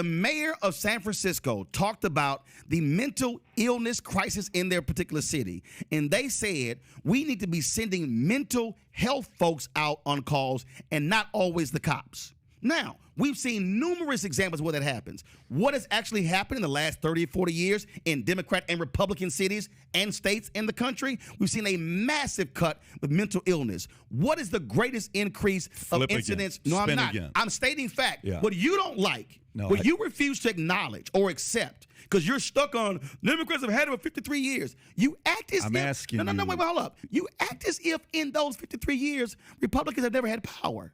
mayor of San Francisco talked about the mental illness crisis in their particular city, and they said we need to be sending mental health folks out on calls and not always the cops. Now, we've seen numerous examples where that happens. What has actually happened in the last 30 or 40 years in Democrat and Republican cities and states in the country? We've seen a massive cut with mental illness. What is the greatest increase of incidents? No, I'm not. I'm stating fact. Yeah. What you don't like, what you refuse to acknowledge or accept, because you're stuck on Democrats have had it for 53 years. You act as I'm if. asking No, wait, hold up. You act as if in those 53 years, Republicans have never had power.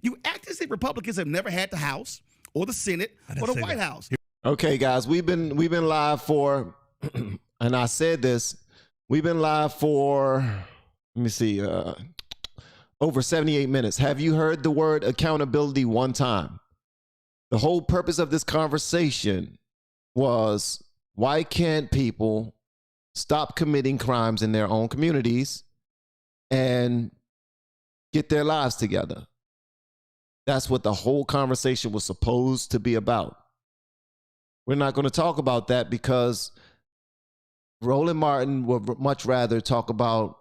You act as if Republicans have never had the House or the Senate or the White House. Okay, guys, we've been live for, and I said this, we've been live for, let me see, over 78 minutes. Have you heard the word accountability one time? The whole purpose of this conversation was, why can't people stop committing crimes in their own communities and get their lives together. That's what the whole conversation was supposed to be about. We're not going to talk about that because Roland Martin would much rather talk about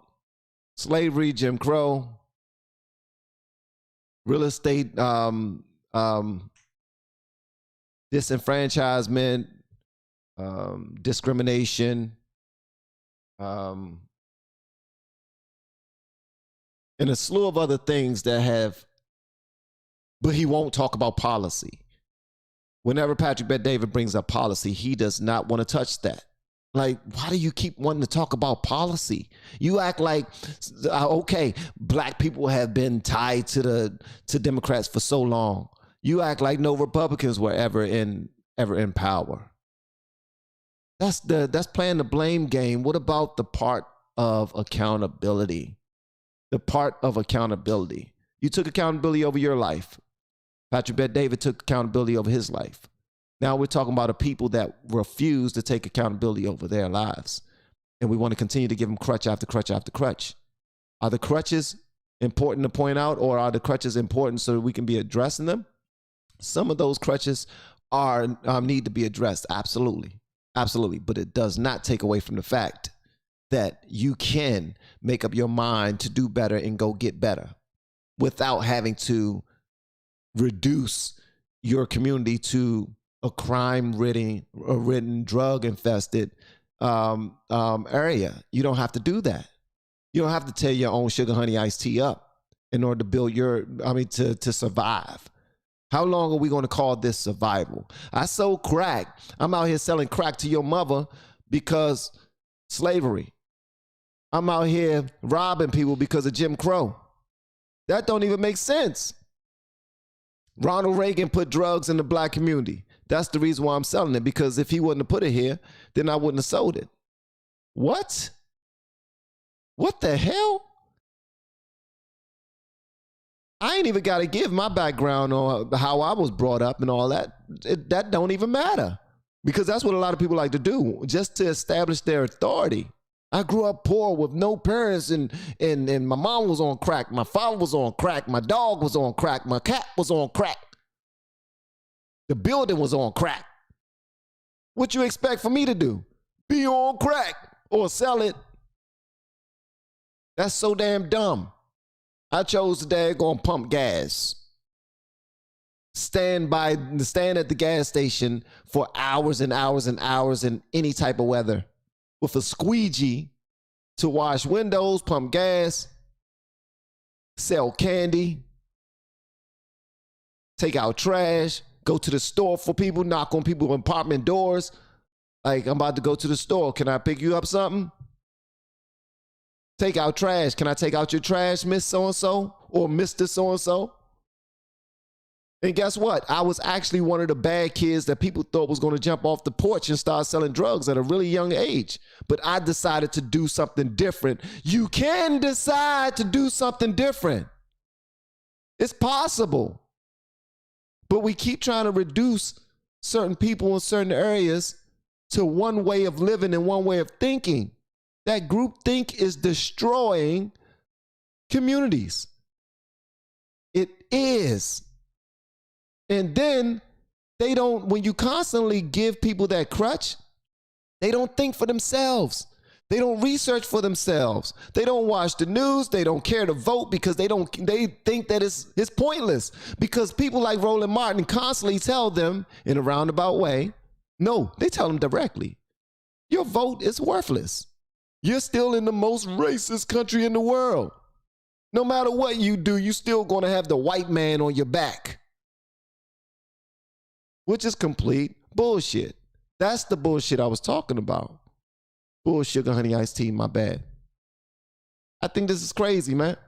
slavery, Jim Crow, real estate disenfranchisement, discrimination, and a slew of other things that have, but he won't talk about policy. Whenever Patrick Bet-David brings up policy, he does not want to touch that. Like, why do you keep wanting to talk about policy? You act like, okay, black people have been tied to Democrats for so long. You act like no Republicans were ever in power. That's playing the blame game. What about the part of accountability? The part of accountability. You took accountability over your life. Patrick Bet-David took accountability over his life. Now we're talking about a people that refuse to take accountability over their lives. And we want to continue to give them crutch after crutch after crutch. Are the crutches important to point out, or are the crutches important so that we can be addressing them? Some of those crutches need to be addressed. Absolutely. Absolutely. But it does not take away from the fact that you can make up your mind to do better and go get better without having to reduce your community to a crime-ridden, drug-infested area. You don't have to do that. You don't have to tear your own sugar honey iced tea up in order to build to survive. How long are we going to call this survival? I sold crack. I'm out here selling crack to your mother because slavery. I'm out here robbing people because of Jim Crow. That don't even make sense. Ronald Reagan put drugs in the black community. That's the reason why I'm selling it, because if he wouldn't have put it here, then I wouldn't have sold it. What? What the hell? I ain't even got to give my background on how I was brought up and all that. That don't even matter, because that's what a lot of people like to do, just to establish their authority. I grew up poor with no parents, and my mom was on crack. My father was on crack. My dog was on crack. My cat was on crack. The building was on crack. What you expect for me to do? Be on crack or sell it? That's so damn dumb. I chose to daggone pump gas. Stand at the gas station for hours and hours and hours in any type of weather with a squeegee to wash windows, pump gas, sell candy, take out trash, go to the store for people, knock on people's apartment doors. Like, I'm about to go to the store. Can I pick you up something? Take out trash. Can I take out your trash, Miss So-and-so or Mr. So-and-so? And guess what? I was actually one of the bad kids that people thought was going to jump off the porch and start selling drugs at a really young age. But I decided to do something different. You can decide to do something different. It's possible. But we keep trying to reduce certain people in certain areas to one way of living and one way of thinking. That groupthink is destroying communities. It is. And then they don't, when you constantly give people that crutch, they don't think for themselves. They don't research for themselves. They don't watch the news. They don't care to vote because they think that it's pointless, because people like Roland Martin constantly tell them in a roundabout way. No, they tell them directly, your vote is worthless. You're still in the most racist country in the world. No matter what you do, you're still going to have the white man on your back, which is complete bullshit. That's the bullshit I was talking about. Sugar honey iced tea, my bad. I think this is crazy, man.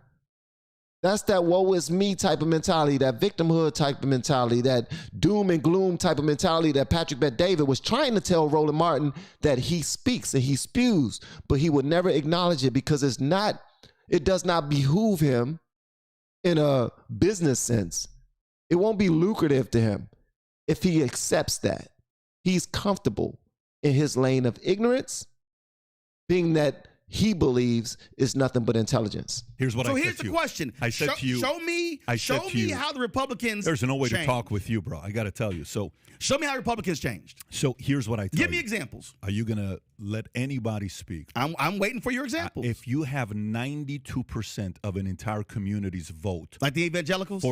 That's that woe is me type of mentality, that victimhood type of mentality, that doom and gloom type of mentality that Patrick Bet-David was trying to tell Roland Martin that he speaks and he spews, but he would never acknowledge it because it does not behoove him in a business sense. It won't be lucrative to him if he accepts that. He's comfortable in his lane of ignorance, being that he believes is nothing but intelligence. Here's what I said to you. So here's the question. I said to you. Show me how the Republicans There's no way changed. to talk with you, bro. I got to tell you. So show me how Republicans changed. So here's what I tell you. Give me examples. Are you going to let anybody speak? I'm waiting for your examples. If you have 92% of an entire community's vote. Like the evangelicals?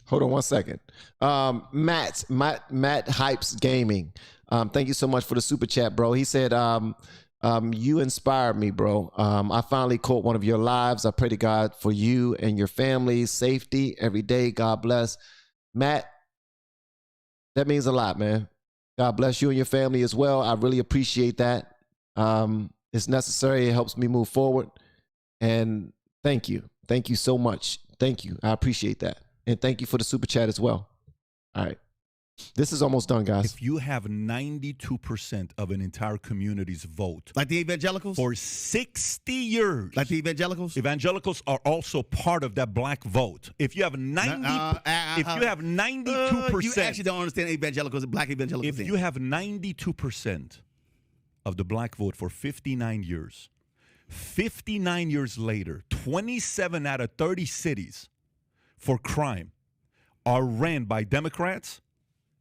Hold on one second. Matt Hypes Gaming. Thank you so much for the super chat, bro. He said, you inspired me, bro. I finally caught one of your lives. I pray to God for you and your family's safety every day. God bless. Matt, that means a lot, man. God bless you and your family as well. I really appreciate that. It's necessary. It helps me move forward. And thank you. Thank you so much. Thank you. I appreciate that. And thank you for the super chat as well. All right. This is almost done, guys. If you have 92% of an entire community's vote. Like the evangelicals? For 60 years. Like the evangelicals? Evangelicals are also part of that black vote. If you have 92%. You actually don't understand evangelicals and black evangelicals. If you have 92% of the black vote for 59 years, 59 years later, 27 out of 30 cities for crime are ran by Democrats,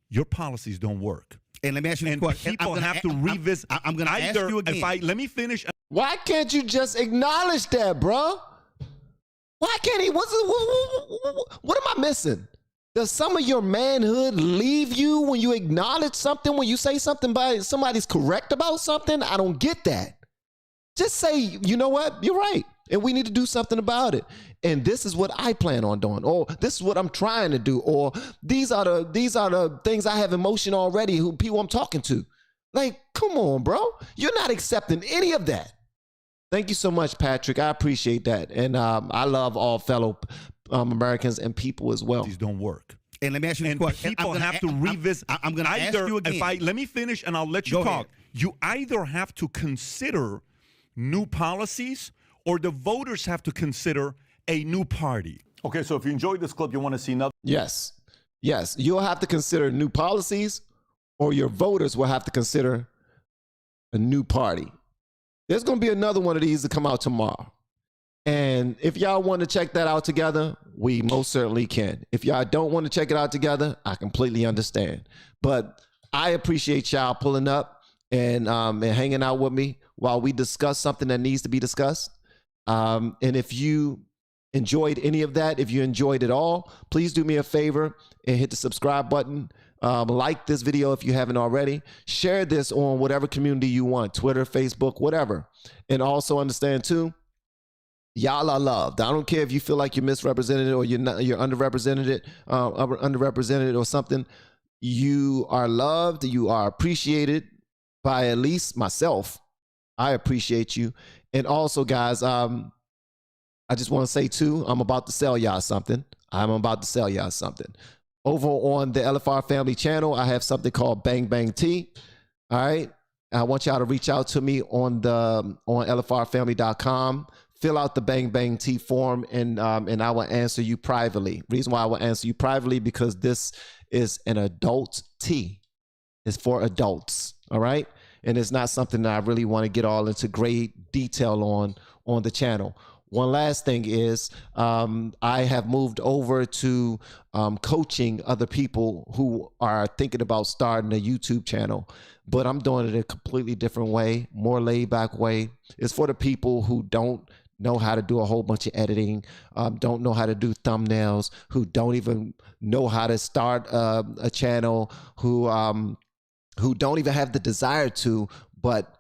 your policies don't work. And let me ask you this question. People have to revisit. I'm going to ask you again. Let me finish. Why can't you just acknowledge that, bro? Why can't he? What am I missing? Does some of your manhood leave you when you acknowledge something, when you say something by somebody's correct about something? I don't get that. Just say, you know what? You're right. And we need to do something about it. And this is what I plan on doing. Or this is what I'm trying to do. Or these are the things I have emotion already, who people I'm talking to. Like, come on, bro. You're not accepting any of that. Thank you so much, Patrick. I appreciate that. And I love all fellow Americans and people as well. These don't work. And let me ask you this question. People have to revisit. I'm going to ask you again. Let me finish and I'll let you talk. You either have to consider new policies or the voters have to consider a new party. Okay, so if you enjoyed this clip, you want to see another. Yes. You'll have to consider new policies or your voters will have to consider a new party. There's going to be another one of these to come out tomorrow. And if y'all want to check that out together, we most certainly can. If y'all don't want to check it out together, I completely understand. But I appreciate y'all pulling up and hanging out with me while we discuss something that needs to be discussed. And if you enjoyed any of that, if you enjoyed it all, please do me a favor and hit the subscribe button. Like this video if you haven't already. Share this on whatever community you want, Twitter, Facebook, whatever. And also understand too, y'all are loved. I don't care if you feel like you're misrepresented or you're underrepresented or something. You are loved. You are appreciated by at least myself. I appreciate you. And also, guys, I just want to say too, I'm about to sell y'all something. Over on the LFR Family channel, I have something called Bang Bang Tea. All right. I want y'all to reach out to me on LFRFamily.com. Fill out the Bang Bang Tea form, and I will answer you privately. Reason why I will answer you privately, because this is an adult tea. It's for adults. All right. And it's not something that I really want to get all into great detail on the channel. One last thing is I have moved over to coaching other people who are thinking about starting a YouTube channel, but I'm doing it a completely different way, more laid back way. It's for the people who don't know how to do a whole bunch of editing, don't know how to do thumbnails, who don't even know how to start a channel, who don't even have the desire to, but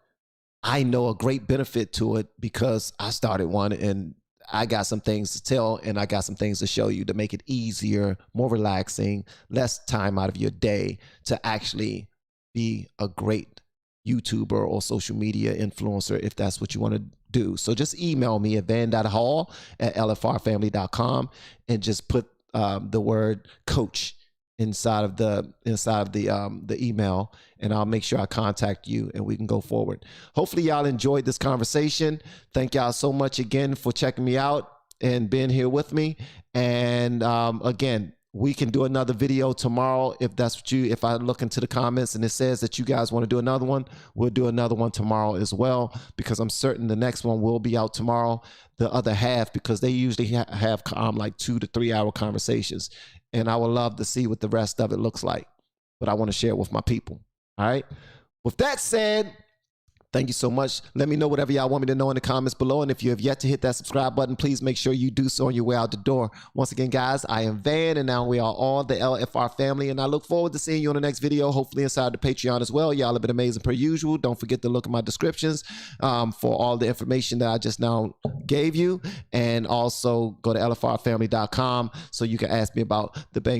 I know a great benefit to it because I started one and I got some things to tell and I got some things to show you to make it easier, more relaxing, less time out of your day to actually be a great YouTuber or social media influencer if that's what you want to do. So just email me at van.hall at lfrfamily.com and just put the word coach inside of the email, and I'll make sure I contact you and we can go forward. Hopefully y'all enjoyed this conversation. Thank y'all so much again for checking me out and being here with me. And again, we can do another video tomorrow if that's what if I look into the comments and it says that you guys want to do another one, we'll do another one tomorrow as well, because I'm certain the next one will be out tomorrow, the other half, because they usually have like 2 to 3 hour conversations, and I would love to see what the rest of it looks like, but I want to share it with my people. All right, with that said, thank you so much. Let me know whatever y'all want me to know in the comments below. And if you have yet to hit that subscribe button, please make sure you do so on your way out the door. Once again, guys, I am Van, and now we are all the LFR family. And I look forward to seeing you on the next video, hopefully inside the Patreon as well. Y'all have been amazing per usual. Don't forget to look at my descriptions for all the information that I just now gave you. And also go to lfrfamily.com so you can ask me about the Bang